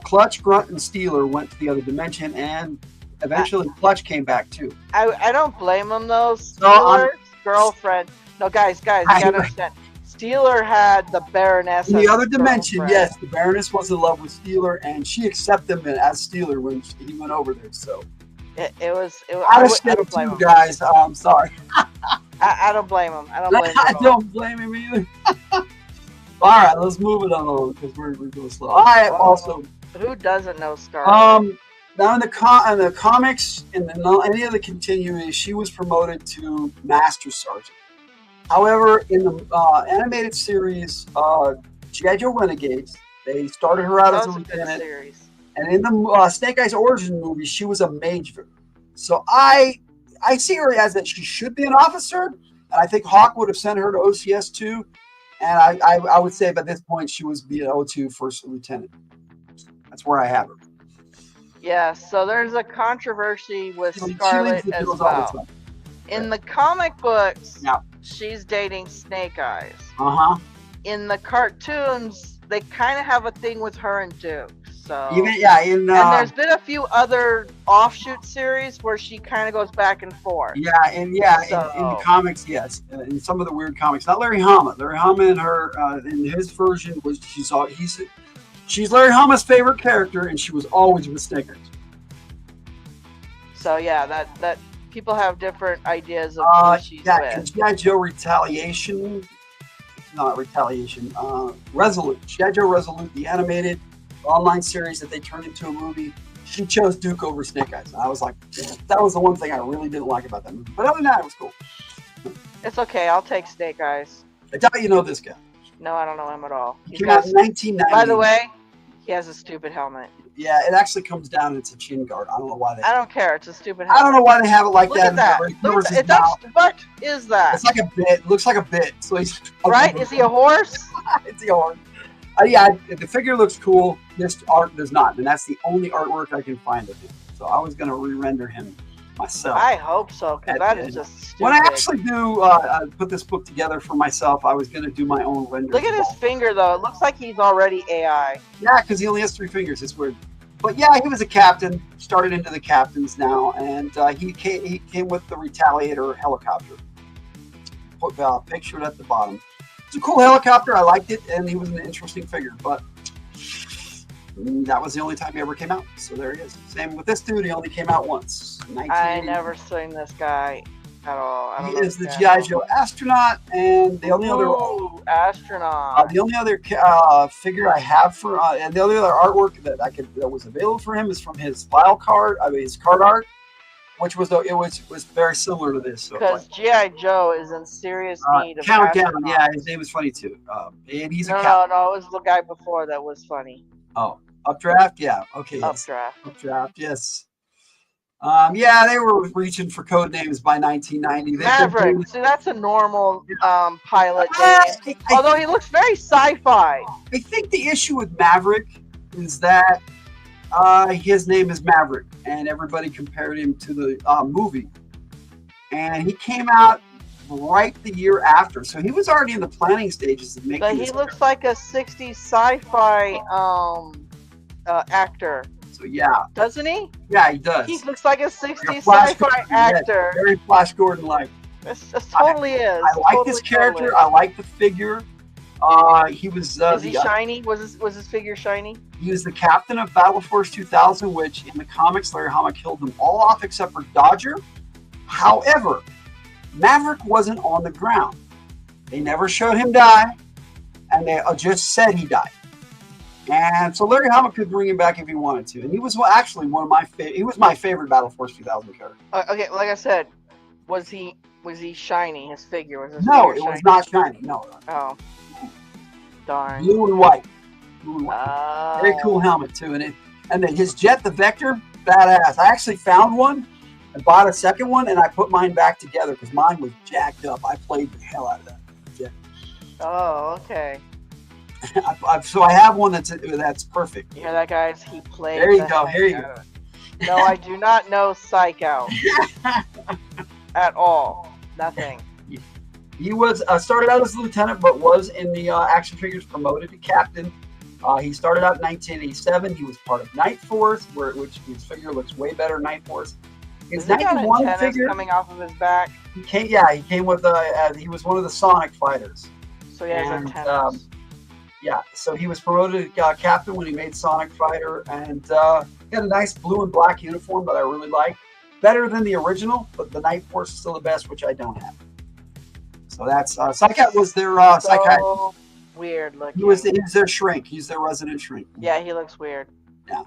Clutch, Grunt, and Steeler went to the other dimension, and eventually Clutch came back too. I don't blame him though. Steeler's girlfriend. No, guys, you gotta understand. Steeler had the Baroness. In the other dimension, yes, the Baroness was in love with Steeler, and she accepted him as Steeler when he went over there. So it was. I don't blame him, guys. I'm sorry. I don't blame him. I don't blame him either. All right, let's move it on because we're going slow. I also. Who doesn't know Star? Now in the comics and any of the continuities, she was promoted to Master Sergeant. However, in the animated series, G.I. Joe Renegades, they started her out as a lieutenant. And in the Snake Eyes origin movie, she was a major. So I see her as that she should be an officer, and I think Hawk would have sent her to OCS too. And I would say by this point she was being 02 first lieutenant. That's where I have her. Yeah, so there's a controversy with Scarlet as well. In the comic books, she's dating Snake Eyes. In the cartoons, they kind of have a thing with her and Duke. So and there's been a few other offshoot series where she kind of goes back and forth. In the comics, yes. In some of the weird comics, not Larry Hama. Larry Hama and her in his version was she's Larry Hama's favorite character, and she was always with Snake Eyes. So yeah, that people have different ideas of who she's with. G.I. Joe Resolute. G.I. Joe Resolute, the animated online series that they turned into a movie. She chose Duke over Snake Eyes. And I was like, that was the one thing I really didn't like about that movie. But other than that, it was cool. It's okay. I'll take Snake Eyes. I doubt you know this guy. No, I don't know him at all. He came out in 1990. By the way, he has a stupid helmet. Yeah, it actually comes down and it's a chin guard. I don't know why they. I don't care. It's a stupid helmet. I don't know why they have it like Look that. At that. What is that? It's like a bit. It looks like a bit. So he's right? Is he a horse? It's a horse. The figure looks cool. This art does not, and that's the only artwork I can find of him. So I was going to re-render him myself. I hope so, because that is just stupid. When I actually do put this book together for myself, I was going to do my own render. Look at his finger, though. It looks like he's already AI. Yeah, because he only has 3 fingers. It's weird. But yeah, he was a captain. Started into the captains now, and he came with the Retaliator helicopter. Pictured at the bottom. It's a cool helicopter. I liked it, and he was an interesting figure. But that was the only time he ever came out. So there he is. Same with this dude. He only came out once. I never seen this guy. at all. I He don't know is the this G.I. guy. Joe astronaut, and the only other Astronaut. figure I have for and the only other artwork that was available for him is from his file card. I mean, his card art, which was very similar to this. So Because G.I. Joe is in serious need of Countdown, astronauts. yeah, his name is funny too. And he's No, a no, it was the guy before that was funny. Oh, Updraft, yeah, okay, yes. Updraft. Updraft, yes. Yeah, they were reaching for code names by 1990. Maverick. See, that's a normal pilot I, name. Although he looks very sci-fi. I think the issue with Maverick is that his name is Maverick, and everybody compared him to the movie. And he came out right the year after, so he was already in the planning stages of making. But he looks like a '60s sci-fi actor. So yeah, doesn't he? Yeah, he does. He looks like a '60s Flash sci-fi Gordon, actor. Yeah, very Flash Gordon-like. This totally is. I like totally, this character. Totally. I like the figure. He was. Is he shiny? Was his figure shiny? He was the captain of Battle Force 2000, which in the comics, Larry Hama killed them all off except for Dodger. However, Maverick wasn't on the ground. They never showed him die, and they just said he died. And so Larry Hama could bring him back if he wanted to. And he was actually one of my favorite. He was my favorite Battle Force 2000 character. Okay, like I said, was he shiny? His figure was. No, it was not shiny. No. Oh. Darn. Blue and white. Blue and white. Very cool helmet too, and then his jet, the Vector, badass. I actually found one. I bought a second one, and I put mine back together because mine was jacked up. I played the hell out of that jet. Oh, okay. So I have one that's perfect. You hear that, guys? He played. There you go. Here you go. No, I do not know Psych Out at all. Nothing. He was started out as a lieutenant, but was in the action figures promoted to captain. He started out in 1987. He was part of Night Force, which his figure looks way better. Night Force. His 91 figure coming off of his back. He came with he was one of the Sonic fighters. So he has antennas. Yeah, so he was promoted to captain when he made Sonic Fighter, and he had a nice blue and black uniform that I really like. Better than the original, but the Night Force is still the best, which I don't have. So that's Psych-Out was their so weird looking. He was their shrink. He's their resident shrink. Yeah, he looks weird. Yeah.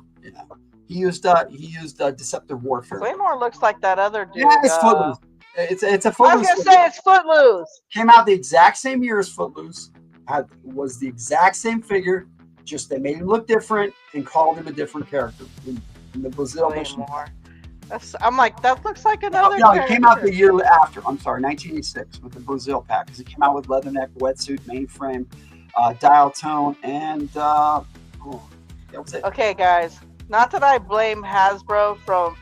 He used deceptive warfare. Claymore looks like that other dude. Yeah, it's Footloose. It's a Footloose. I was gonna say it's Footloose. Came out the exact same year as Footloose. Was the exact same figure, just they made him look different and called him a different character in the Brazil mission. I'm like, that looks like another. No, it came out the year after. I'm sorry, 1986 with the Brazil pack, because it came out with leatherneck, wetsuit, mainframe, dial tone, and that was it. Okay, guys. Not that I blame Hasbro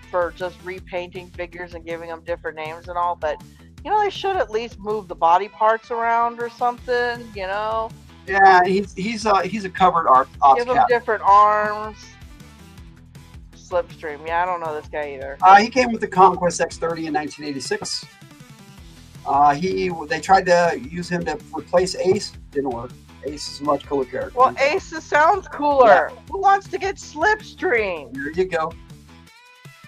for just repainting figures and giving them different names and all, but they should at least move the body parts around or something. Yeah, he's a covered art. Give him different arms. Slipstream. Yeah, I don't know this guy either. He came with the Conquest X30 in 1986. They tried to use him to replace Ace. Didn't work. Ace is a much cooler character. Well, Ace sounds cooler. Yeah. Who wants to get Slipstream? There you go.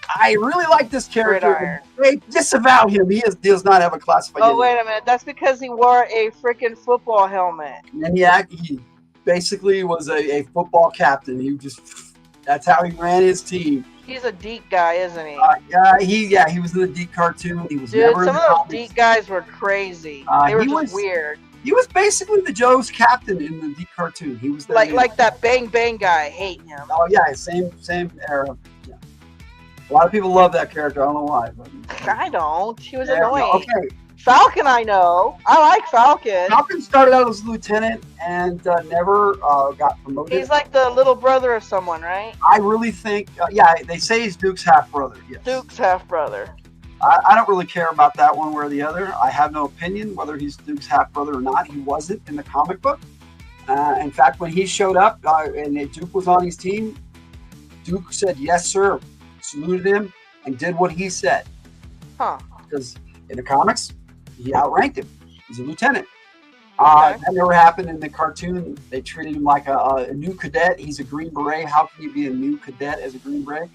I really like this character. Gridiron. They disavow him. He does not have a classified. Oh, wait a minute. That's because he wore a freaking football helmet. And he basically was a football captain. That's how he ran his team. He's a Deke guy, isn't he? He was in the Deke cartoon. He was Dude, never some of those Deke guys were crazy. They were just weird. He was basically the Joe's captain in the Deke cartoon. He was like that Bang Bang guy. I hate him. Oh yeah, same era. Yeah. A lot of people love that character. I don't know why. But... I don't. He was annoying. No, okay. Falcon, I know. I like Falcon. Falcon started out as lieutenant and never got promoted. He's like the little brother of someone, right? I really think, they say he's Duke's half brother. Yes. Duke's half brother. I don't really care about that one way or the other. I have no opinion whether he's Duke's half brother or not. He wasn't in the comic book. In fact, when he showed up and Duke was on his team, Duke said, "Yes, sir," saluted him, and did what he said. Huh. Because in the comics, he outranked him. He's a lieutenant. That never happened in the cartoon. They treated him like a new cadet. He's a Green Beret. How can you be a new cadet as a Green Beret?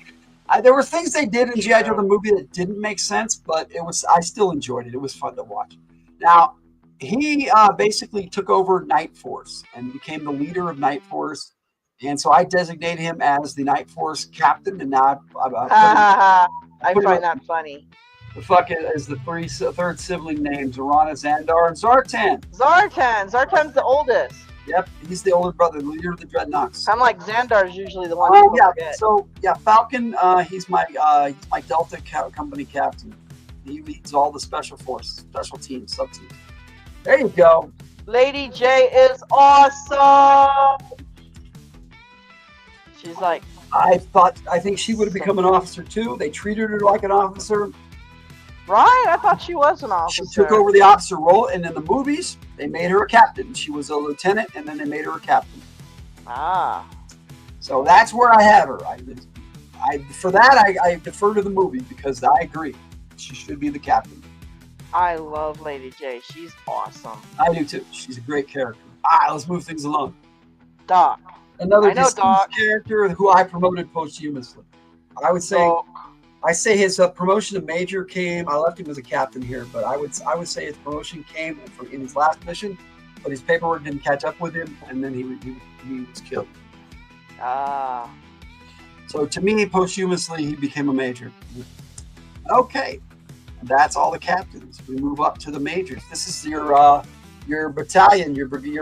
There were things they did in G.I. Joe the movie that didn't make sense, but I still enjoyed it. It was fun to watch. Now, he basically took over Night Force and became the leader of Night Force. And so I designated him as the Night Force captain, and now I put him find that funny. the fucking is the third sibling names: Arana, Xandar, and Zartan. Zartan's the oldest. Yep, he's the older brother, the leader of the Dreadnoks. I'm like Xandar's usually the one. Oh people yeah, forget. so yeah, Falcon. He's my Delta company captain. He leads all the special forces, special teams, sub teams. There you go. Lady J is awesome. She's like, I think she would have become an officer too. They treated her like an officer. right? I thought she was an officer. She took over the officer role, and in the movies, they made her a captain. She was a lieutenant, and then they made her a captain. Ah. So that's where I have her. For that, I defer to the movie because I agree. She should be the captain. I love Lady J. She's awesome. I do too. She's a great character. All right, let's move things along. Doc. Another I know distinct Doc. character who I promoted posthumously. I would say, I say his promotion to major came. I left him as a captain here, but I would say his promotion came in his last mission, but his paperwork didn't catch up with him, and then he was killed. Ah. So to me, posthumously, he became a major. Okay, that's all the captains. We move up to the majors. This is your battalion, your brigade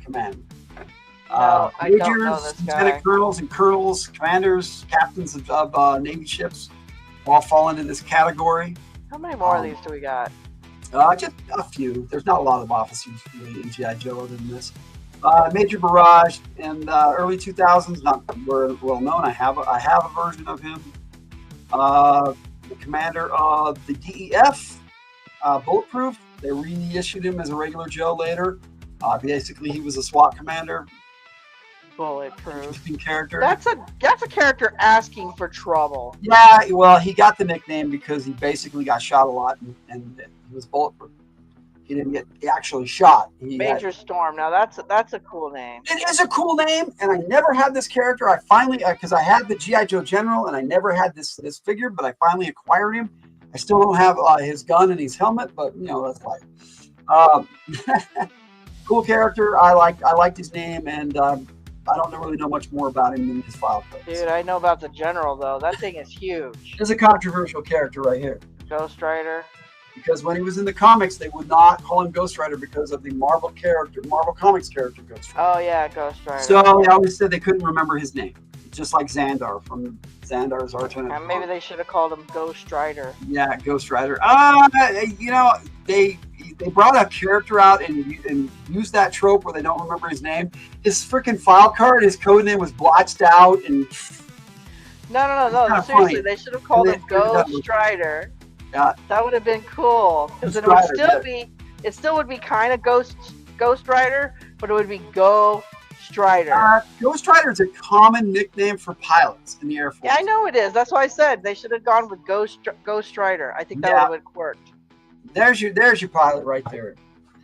command. No, I don't know Majors, this lieutenant guy. colonels, and colonels, commanders, captains of Navy ships, all fall into this category. How many more of these do we got? Just a few. There's not a lot of officers really in G.I. Joe other than this. Major Barrage in the early 2000s, not well known. I have a version of him. The commander of the DEF, Bulletproof. They reissued him as a regular Joe later. Basically, he was a SWAT commander. Bulletproof. Interesting character. That's a character asking for trouble. Yeah, well, he got the nickname because he basically got shot a lot, and he was bulletproof. He didn't get actually shot. Major Storm. Now that's a cool name. It is a cool name, and I never had this character. I finally, because I had the G.I. Joe General, and I never had this figure, but I finally acquired him. I still don't have his gun and his helmet, but that's life. Cool character. I liked his name, and I don't really know much more about him than his file codes. Dude, I know about the General though. That thing is huge. There's a controversial character right here. Ghost Rider. Because when he was in the comics, they would not call him Ghost Rider because of the Marvel Comics character Ghost Rider. Oh yeah, Ghost Rider. So they always said they couldn't remember his name, just like Xandar from Xandar's Artana. And maybe they should have called him Ghost Rider. Yeah, Ghost Rider. They brought a character out and used that trope where they don't remember his name. His freaking file card, his code name was blotched out, and No. Seriously, funny. they should have called him They- Ghost Rider. Yeah. That would have been cool. Because it Ghost would Rider, still it still would be kind of Ghost Rider, but it would be Ghost Rider. Ghost Rider is a common nickname for pilots in the Air Force. Yeah, I know it is. That's why I said they should have gone with Ghost Rider. I think that Yeah. would have worked. There's your pilot right there.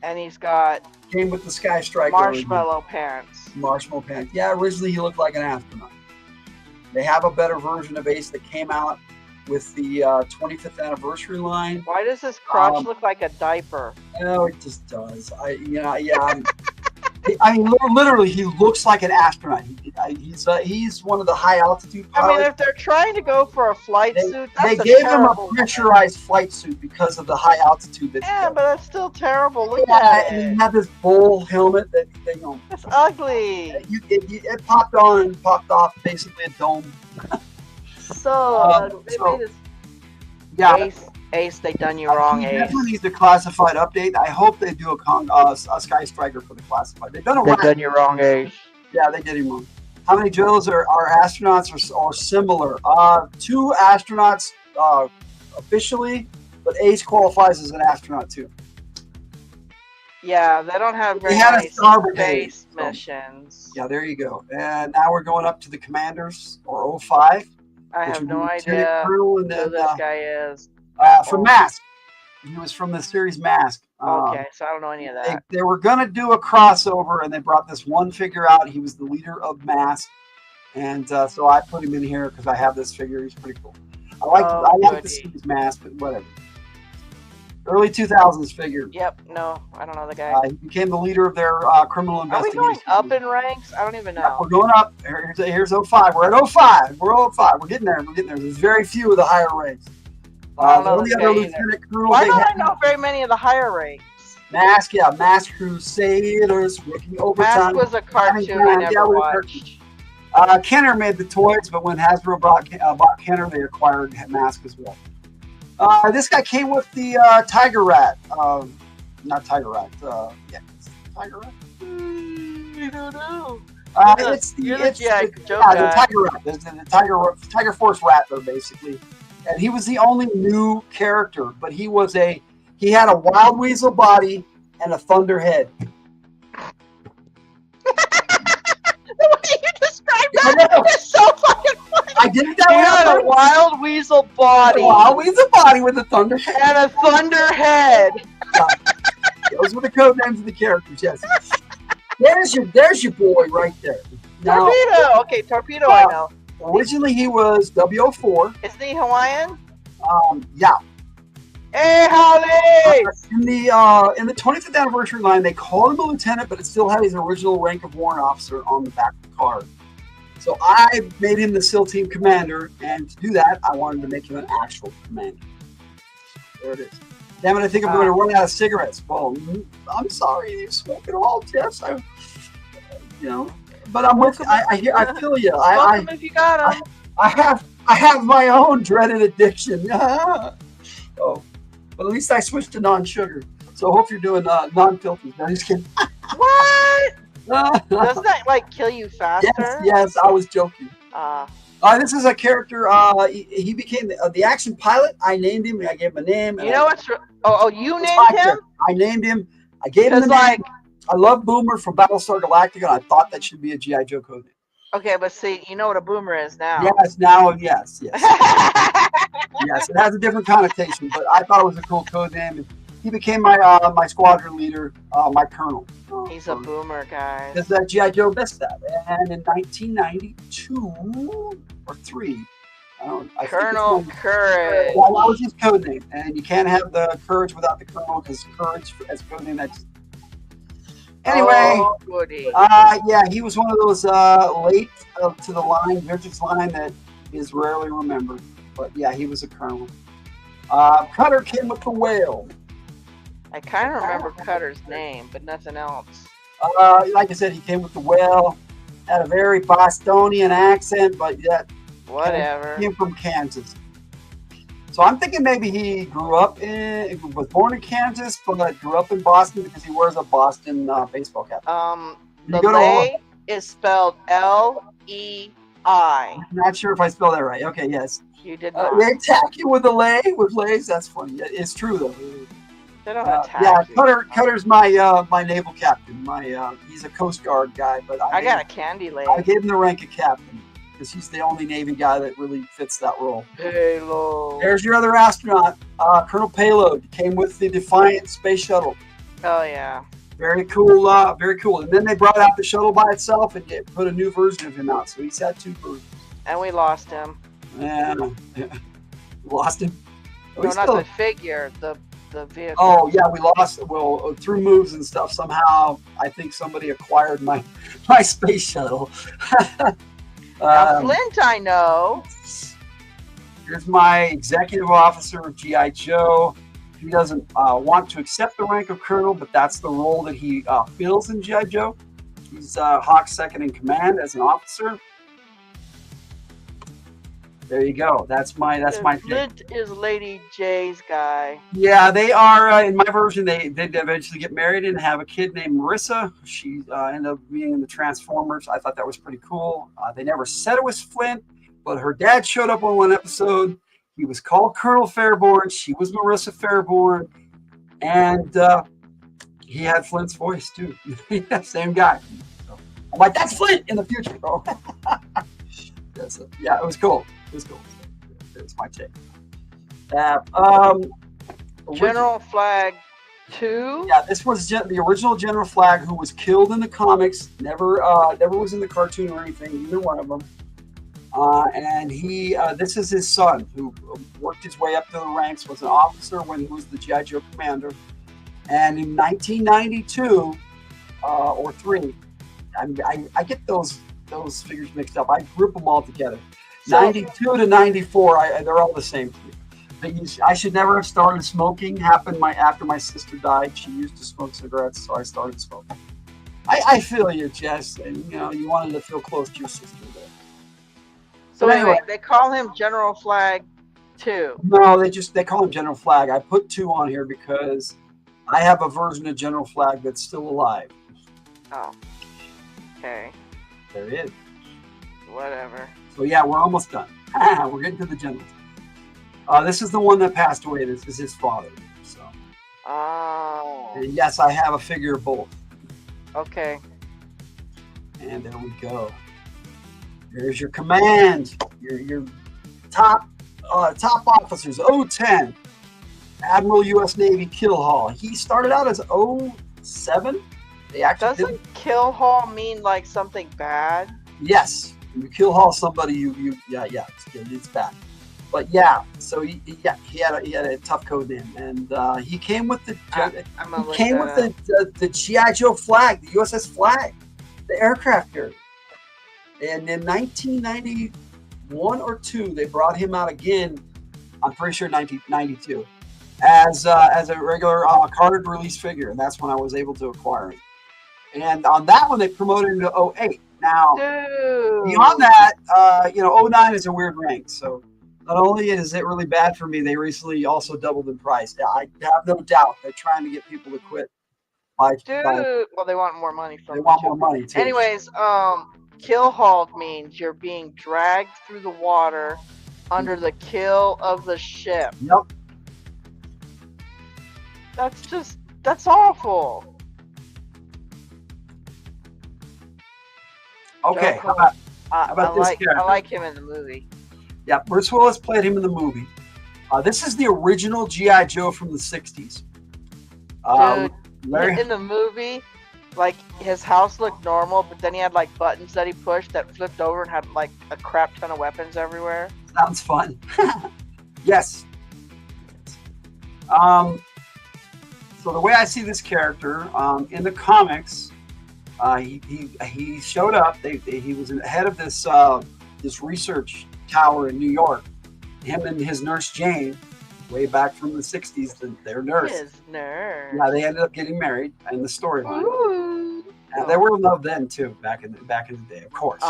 And he's got Came with the Sky Striker. marshmallow pants. Marshmallow pants. Yeah, originally he looked like an astronaut. They have a better version of Ace that came out with the 25th anniversary line. Why does his crotch look like a diaper? No, it just does. Literally, he looks like an astronaut. He's one of the high altitude I pilots. mean, if they're trying to go for a flight suit, that's They gave him a terrible pressurized flight suit because of the high altitude that Yeah, he but that's still terrible. Look yeah, at and it. he had this bowl helmet that It's ugly. it popped on and popped off, basically a dome. So they so- made Yeah, Ace, they done you wrong, he Ace. definitely needs a classified update. I hope they do a Sky Striker for the classified. They've done a They lot. done you wrong, Ace. Yeah, they did him wrong. How many Joes are astronauts or similar? 2 astronauts officially, but Ace qualifies as an astronaut too. Yeah, they don't have very They had a many Star Brigade, space so- missions. Yeah, there you go. And now we're going up to the commanders, or 05. I which have would no be Lieutenant idea Colonel, and who then, this guy is. from Mask. He was from the series Mask. Okay, so I don't know any of that. They were going to do a crossover, and they brought this one figure out. He was the leader of Mask, And so I put him in here because I have this figure. He's pretty cool. I like to see his mask, but whatever. Early 2000s figure. Yep. No, I don't know the guy. He became the leader of their criminal Are we investigation. going up in ranks? I don't even know. We're going up. Here's 05. We're at 05. We're 05. We're getting there. We're getting there. There's very few of the higher ranks. I don't know the this other guy Lieutenant Colonel. Why they don't I had- know very many of the higher ranks? Mask, yeah, Mask Crusaders, working overtime. Mask was a cartoon I never watched. Kenner made the toys, but when Hasbro bought Kenner, they acquired Mask as well. This guy came with the Tiger Rat. Not Tiger Rat. Yeah, Tiger Rat. I don't know. It's the Joe Tiger Rat. The Tiger Force Rattler, basically. And he was the only new character, but he had a Wild Weasel body and a Thunder head. The way you described that is so fucking funny. I did that He one. had a wild weasel body A Wild Weasel body with a Thunder head. and a thunder head. Those were the code names of the characters, yes. There's your boy right there. Now, Torpedo. Okay, Torpedo I know. originally he was W04. Isn't he Hawaiian? Yeah. Hey, Holly! In the 25th anniversary line, they called him a lieutenant, but it still had his original rank of warrant officer on the back of the card. So I made him the SEAL team commander, and to do that, I wanted to make him an actual commander. There it is. Damn it! I think I'm going to run out of cigarettes. Well, I'm sorry, you smoke it all, Jess. But I'm with. I feel you. Welcome if you got him. I have my own dreaded addiction. Oh, but at least I switched to non-sugar. So I hope you're doing non-filthy. No, just kidding. What? Doesn't that like kill you faster? Yes, I was joking. This is a character. He became the action pilot. I named him. I gave him a name. You know what's? You named him? Character. I named him. I gave him the name. I love Boomer from Battlestar Galactica, and I thought that should be a G.I. Joe code name. Okay, but see, you know what a boomer is now. Yes, yes. Yes, it has a different connotation, but I thought it was a cool code name. And he became my my squadron leader, my colonel. He's a boomer, guys. Because G.I. Joe missed that. And in 1992 or 3, I Colonel Courage. That was his code name. And you can't have the Courage without the Colonel, because Courage as code name, that's... Anyway, yeah, he was one of those late to the line, vintage line that is rarely remembered. But yeah, he was a colonel. Cutter came with the whale. I kind of remember Cutter's name, but nothing else. Like I said, he came with the whale. Had a very Bostonian accent, but yet whatever. Came from Kansas. So I'm thinking maybe he was born in Kansas, but grew up in Boston because he wears a Boston baseball cap. The lay is spelled L-E-I. I'm not sure if I spelled that right. Okay, yes. You did not. They attack you with a lay, with lays. That's funny. It's true though. They don't attack you. Cutter's my my naval captain. He's a Coast Guard guy, but I got a candy lay. I gave him the rank of captain because he's the only Navy guy that really fits that role. Payload. There's your other astronaut, Colonel Payload. Came with the Defiant space shuttle. Oh yeah. Very cool, very cool. And then they brought out the shuttle by itself and put a new version of him out. So he's had 2 versions. And we lost him. Yeah. Lost him. No, not the figure, the vehicle. Oh yeah, we lost. Well, through moves and stuff. Somehow, I think somebody acquired my space shuttle. Now, Flint, I know. Here's my executive officer of G.I. Joe. He doesn't want to accept the rank of colonel, but that's the role that he fills in G.I. Joe. He's Hawk's second in command as an officer. There you go. That's my Flint is Lady J's guy. Yeah, they are. In my version, they did eventually get married and have a kid named Marissa. She ended up being in the Transformers. I thought that was pretty cool. They never said it was Flint, but her dad showed up on one episode. He was called Colonel Fairborn. She was Marissa Fairborn, and he had Flint's voice too. Same guy. So, I'm like, that's Flint in the future, bro. Yeah, it was cool. It was cool. It's my take. General Flag 2. Yeah, this was the original General Flag, who was killed in the comics. Never was in the cartoon or anything. Either one of them. And this is his son, who worked his way up to the ranks, was an officer when he was the G.I. Joe commander. And in 1992 or three, I get those figures mixed up. I group them all together. So- 92 to 94, they're all the same to me. I should never have started smoking. Happened after my sister died. She used to smoke cigarettes, so I started smoking. I feel you, Jess, and you wanted to feel close to your sister there. So But anyway. anyway, they call him General Flag 2. No, they call him General Flag. I put 2 on here because I have a version of General Flag that's still alive. Oh. Okay. There he is. Whatever. So yeah, we're almost done. We're getting to the generals. This is the one that passed away. This is his father. So. Oh. And yes, I have a figure of both. Okay. And there we go. Here's your command. Your top officers. 010. Admiral U.S. Navy Kill Hall. He started out as 07. They actually Doesn't kill hall mean like something bad? Yes. When you kill haul somebody, it's bad. But yeah, so he had a tough code name, and he came with the GI Joe flag, the USS flag, the aircraft carrier. And in 1991 or 2, they brought him out again. I'm pretty sure 1992 as a regular carded release figure, and that's when I was able to acquire him. And on that one, they promoted him to 08. Now, beyond that, 09 is a weird rank. So not only is it really bad for me, they recently also doubled in price. I have no doubt they're trying to get people to quit. Well, they want more money from. They want more money too. Anyways, kill hauled means you're being dragged through the water under the kill of the ship. Yep. That's awful. Okay. Joe, how about this character? I like him in the movie. Yeah, Bruce Willis played him in the movie. This is the original G.I. Joe from the 60s. Dude, in the movie, like his house looked normal, but then he had like buttons that he pushed that flipped over and had like a crap ton of weapons everywhere. Sounds fun. Yes. So the way I see this character in the comics, he showed up. He was head of this research tower in New York. Him and his nurse Jane, way back from the 60s, their nurse. His nurse. Yeah, they ended up getting married in the storyline. And they were in love then too, back in the day, of course.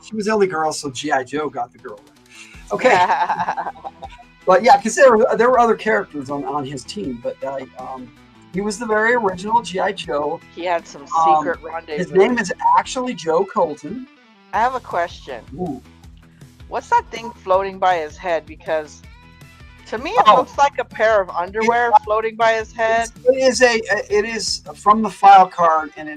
She was the only girl, so G.I. Joe got the girl. Okay. But yeah, because there were other characters on his team, but he was the very original G.I. Joe. He had some secret rendezvous. His name is actually Joe Colton. I have a question. Ooh. What's that thing floating by his head? Because to me, it looks like a pair of underwear floating by his head. It is from the file card, and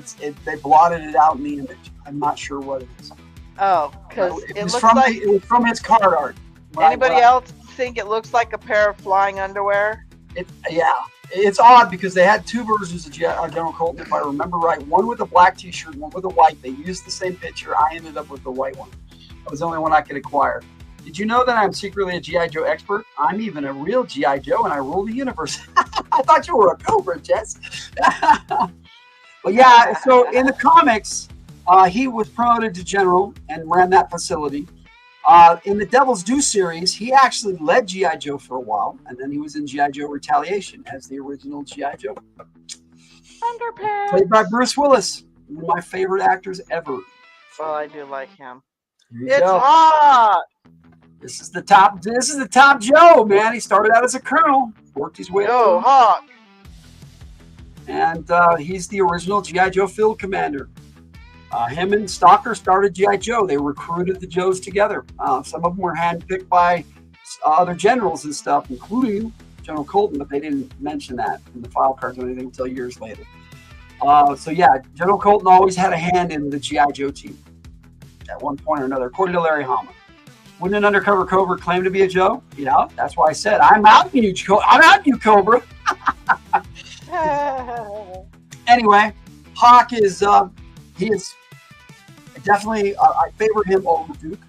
they blotted it out in the image. I'm not sure what it is. Oh, because it looks it was from his card art. Anybody else think it looks like a pair of flying underwear? It's odd because they had 2 versions of General Colton, if I remember right. One with a black T-shirt, one with a white. They used the same picture. I ended up with the white one. That was the only one I could acquire. Did you know that I'm secretly a G.I. Joe expert? I'm even a real G.I. Joe, and I rule the universe. I thought you were a Cobra, Jess. But yeah, so in the comics, he was promoted to general and ran that facility. In the Devil's Due series, he actually led G.I. Joe for a while, and then he was in G.I. Joe Retaliation as the original G.I. Joe. Underpants. Played by Bruce Willis, one of my favorite actors ever. Well, I do like him. It's hot. This is the top Joe, man. He started out as a colonel, worked his way up. Hawk. And he's the original G.I. Joe field commander. Him and Stalker started G.I. Joe. They recruited the Joes together. Some of them were handpicked by other generals and stuff, including General Colton, but they didn't mention that in the file cards or anything until years later. So yeah, General Colton always had a hand in the G.I. Joe team at one point or another, according to Larry Hama. Wouldn't an undercover Cobra claim to be a Joe? You know, that's why I said, I'm out you, Cobra. Anyway, Hawk is, he is definitely, I favor him over Duke.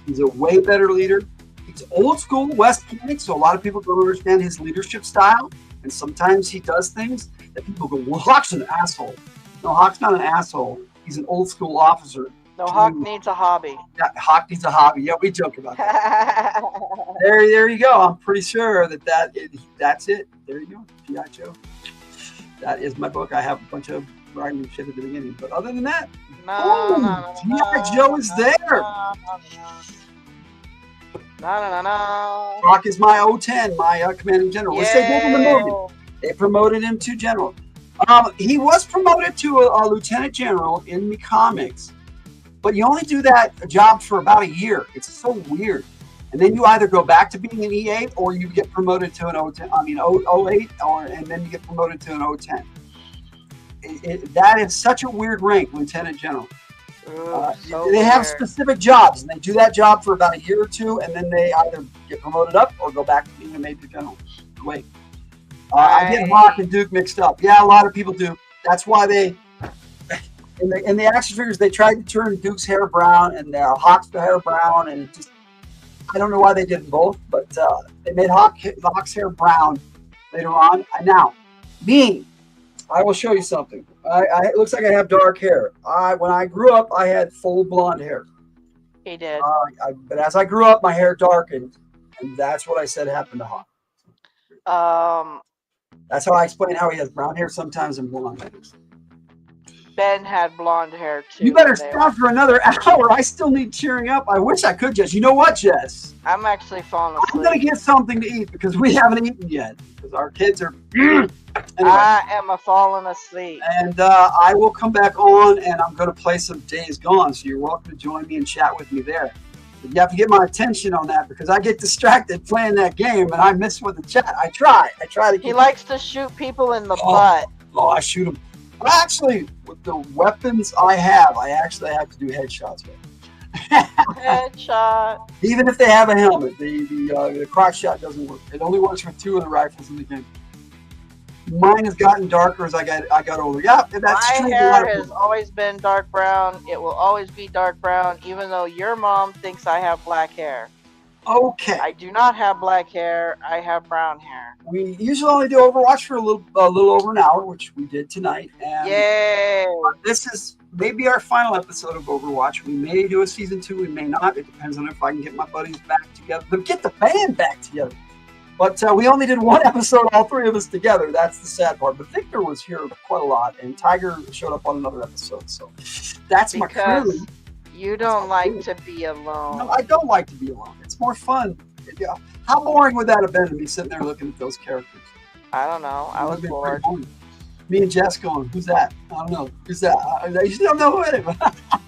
He's a way better leader. He's old school West Point, so a lot of people don't understand his leadership style. And sometimes he does things that people go, well, Hawk's an asshole. No, Hawk's not an asshole. He's an old school officer. No, Hawk needs a hobby. Yeah, Hawk needs a hobby. Yeah, we joke about that. There you go. I'm pretty sure that's it. There you go. G.I. Joe. That is my book. I have a bunch of writing shit at the beginning. But other than that, G.I. Joe is there. Hawk is my O10, my commanding general. Which they did in the movie. They promoted him to general. He was promoted to a lieutenant general in the comics, but you only do that job for about a year. It's so weird. And then you either go back to being an E8 or you get promoted to an O10. I mean, 08, and then you get promoted to an O10. That is such a weird rank, lieutenant general. They have specific jobs, and they do that job for about a year or two, and then they either get promoted up or go back to being a major general. Wait. I get Hawk and Duke mixed up. Yeah, a lot of people do. That's why they, in the action figures, they tried to turn Duke's hair brown and Hawk's hair brown, and it just, I don't know why they did both, but they made Hawk's hair brown later on. Now, me, I will show you something. It looks like I have dark hair. When I grew up, I had full blonde hair. He did. But as I grew up, my hair darkened, and that's what I said happened to Hawk. That's how I explain how he has brown hair sometimes and blonde hair. Ben had blonde hair too. You better stop for another hour. I still need cheering up. I wish I could, Jess. You know what, Jess? I'm actually falling asleep. I'm going to get something to eat because we haven't eaten yet. Because our kids are... Anyway. I am falling asleep. And I will come back on and I'm going to play some Days Gone. So you're welcome to join me and chat with me there. But you have to get my attention on that because I get distracted playing that game and I miss with the chat. I try to keep... He likes to shoot people in the butt. Oh, I shoot them. Actually, with the weapons I have to do headshots with. Headshot. Even if they have a helmet, the crotch shot doesn't work. It only works for 2 of the rifles in the game. Mine has gotten darker as I got older. Yeah, that's my true. My hair has always been dark brown. It will always be dark brown, even though your mom thinks I have black hair. Okay. I do not have black hair. I have brown hair. We usually only do Overwatch for a little over an hour, which we did tonight. And yay! This is maybe our final episode of Overwatch. We may do a season 2. We may not. It depends on if I can get my buddies back together. But get the band back together. But we only did 1 episode, all 3 of us together. That's the sad part. But Victor was here quite a lot, and Tiger showed up on another episode. So that's my crew. You don't like to be alone. No, I don't like to be alone. It's more fun. How boring would that have been to be sitting there looking at those characters? I don't know. I was bored. Me and Jess going, who's that? I don't know. Who's that? I just don't know who it is.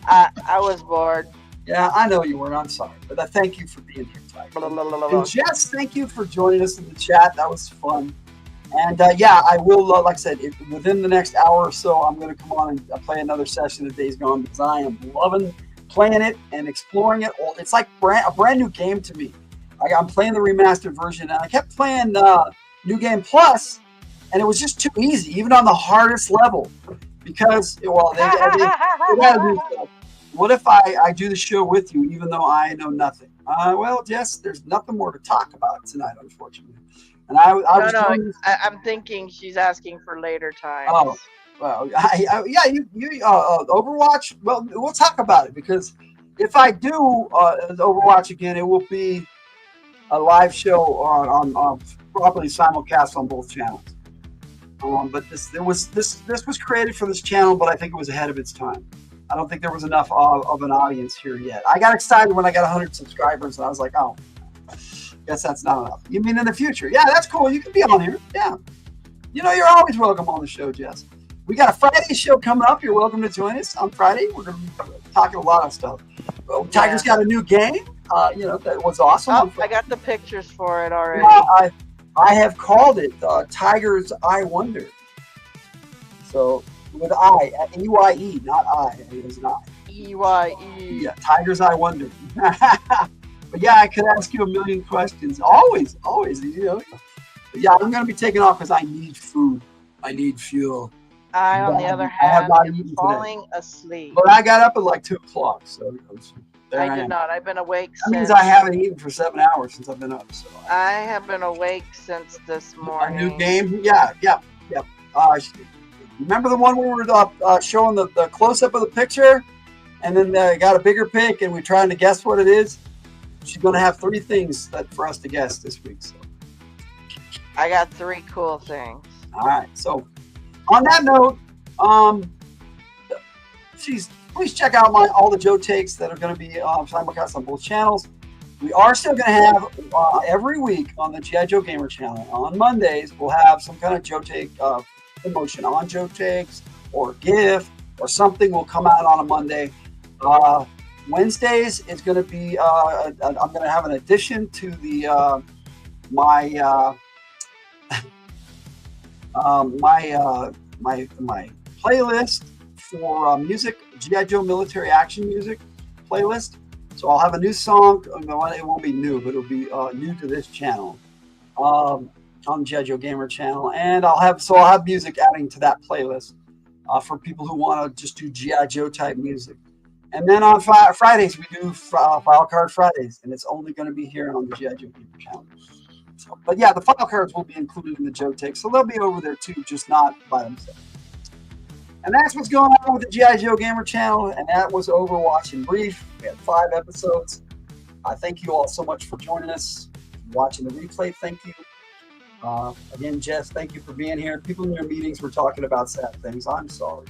I was bored. Yeah, I know you were. I'm sorry. But I thank you for being here, Tiger. And Jess, thank you for joining us in the chat. That was fun. And yeah, I will, like I said, within the next hour or so, I'm going to come on and play another session of Days Gone because I am loving playing it and exploring it. It's like a brand new game to me. I'm playing the remastered version, and I kept playing New Game Plus, and it was just too easy, even on the hardest level. Because, well, they gotta do stuff. What if I do the show with you, even though I know nothing? Well, Jess, there's nothing more to talk about tonight, unfortunately. And I'm thinking she's asking for later time. Oh, well, yeah, you Overwatch. Well, we'll talk about it because if I do Overwatch again, it will be a live show on properly simulcast on both channels. But this was created for this channel, but I think it was ahead of its time. I don't think there was enough of an audience here yet. I got excited when I got 100 subscribers, and I was like, oh, guess that's not enough. You mean in the future? Yeah, that's cool. You can be on here. Yeah. You know, you're always welcome on the show, Jess. We got a Friday show coming up. You're welcome to join us on Friday. We're going to be talking a lot of stuff. Tiger's got a new game. That was awesome. Oh, I got the pictures for it already. Yeah, I have called it Tiger's I Wonder. So with I, E-Y-E, not I. It is an I. E-Y-E. Yeah, Tiger's I Wonder. But yeah, I could ask you a million questions. Always, you know. But yeah, I'm going to be taking off because I need food. I need fuel. On the other hand, am falling asleep. But I got up at like 2 o'clock, so there I I did am. not. I've been awake That means since. I haven't eaten for 7 hours since I've been up. So I have been awake since this a morning. new game? Yeah. Remember the one where we were showing the close-up of the picture? And then got a bigger pic and we're trying to guess what it is? She's going to have 3 things for us to guess this week. So. I got 3 cool things. All right. So on that note, please check out all the Joe takes that are going to be simulcast on both channels. We are still going to have every week on the G.I. Joe Gamer channel on Mondays. We'll have some kind of Joe take promotion on Joe takes or GIF or something will come out on a Monday. Wednesdays is going to be I'm going to have an addition to the my playlist for music, G.I. Joe military action music playlist. So I'll have a new song. It won't be new, but it'll be new to this channel on the G.I. Joe Gamer channel, and I'll have music adding to that playlist for people who want to just do G.I. Joe type music. And then on Fridays we do file card Fridays, and it's only going to be here on the G.I. Joe Gamer channel. So, but yeah, the file cards will be included in the Joe Take, so they'll be over there too, just not by themselves. And that's what's going on with the G.I. Joe Gamer channel, and that was Overwatch in brief. We had 5 episodes. I thank you all so much for joining us, watching the replay. Thank you. Again, Jess, thank you for being here. People in their meetings were talking about sad things. I'm sorry.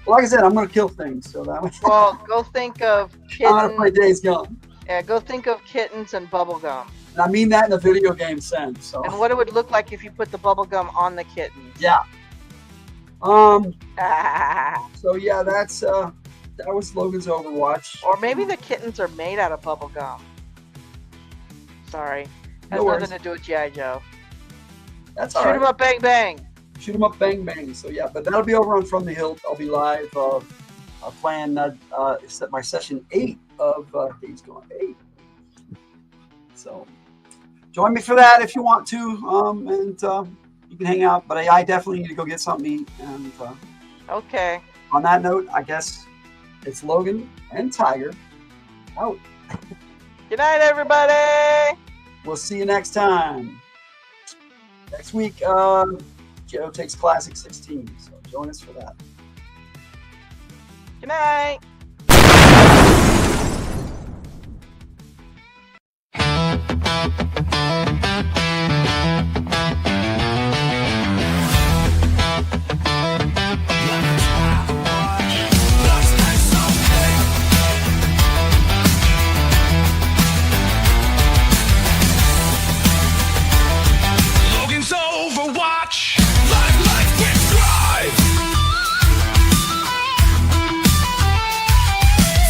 Well, like I said, I'm going to kill things. So that Well, go think of I'm going to play kittens. Days Gone. Yeah, go think of kittens and bubblegum. And I mean that in a video game sense. So And what it would look like if you put the bubblegum on the kittens. yeah. So yeah, that was Logan's Overwatch. Or maybe the kittens are made out of bubblegum. Sorry. Has No worries. nothing to do with G.I. Joe. That's all Shoot right. 'em up, bang, bang. Shoot 'em up, bang bang. So yeah, but that'll be over on From the Hilt. I'll be live playing my session 8 of Days Gone 8. So join me for that if you want to, and you can hang out. But I definitely need to go get something to eat. And Okay. on that note, I guess it's Logan and Tiger out. Good night, everybody. We'll see you next time. Next week, Joe Takes Classic 16. So join us for that. Good night. Logan's Overwatch. Life with drive.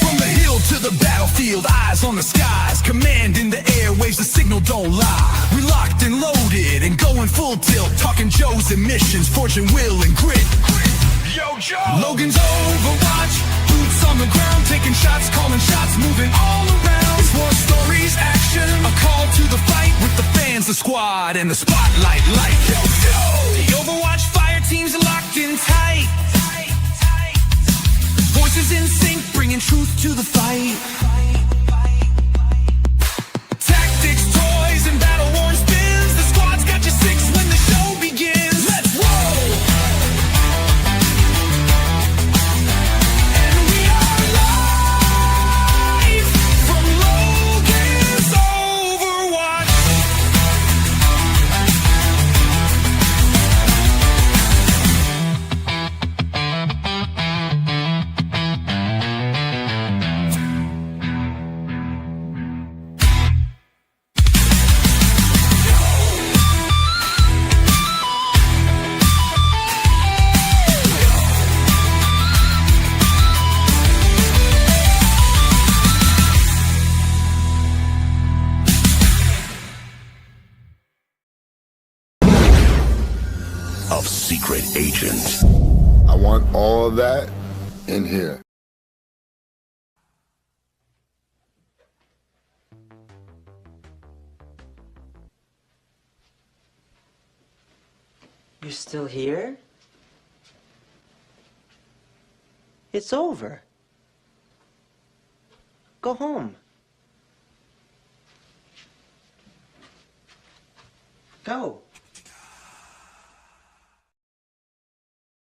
From the hill to the battlefield, eyes on the skies. Command in the airwaves, the signal don't lie. We locked and loaded and going full tilt. Talking Joe's and missions, fortune, will, and grit. Yo, Joe. Logan's Overwatch. Boots on the ground, taking shots, calling shots, moving all around. It's war stories, action, a call to the fight with the fans, the squad, and the spotlight light. Yo, Joe. The Overwatch fire team's locked in tight. Voices in sync, bringing truth to the fight. Tactics, toys, and battle worn spins. The squad's got you six when the show begins. Let's roll! And we are live from Logan's Overwatch. Of secret agent. I want all that in here. You're still here? It's over. Go home. Go.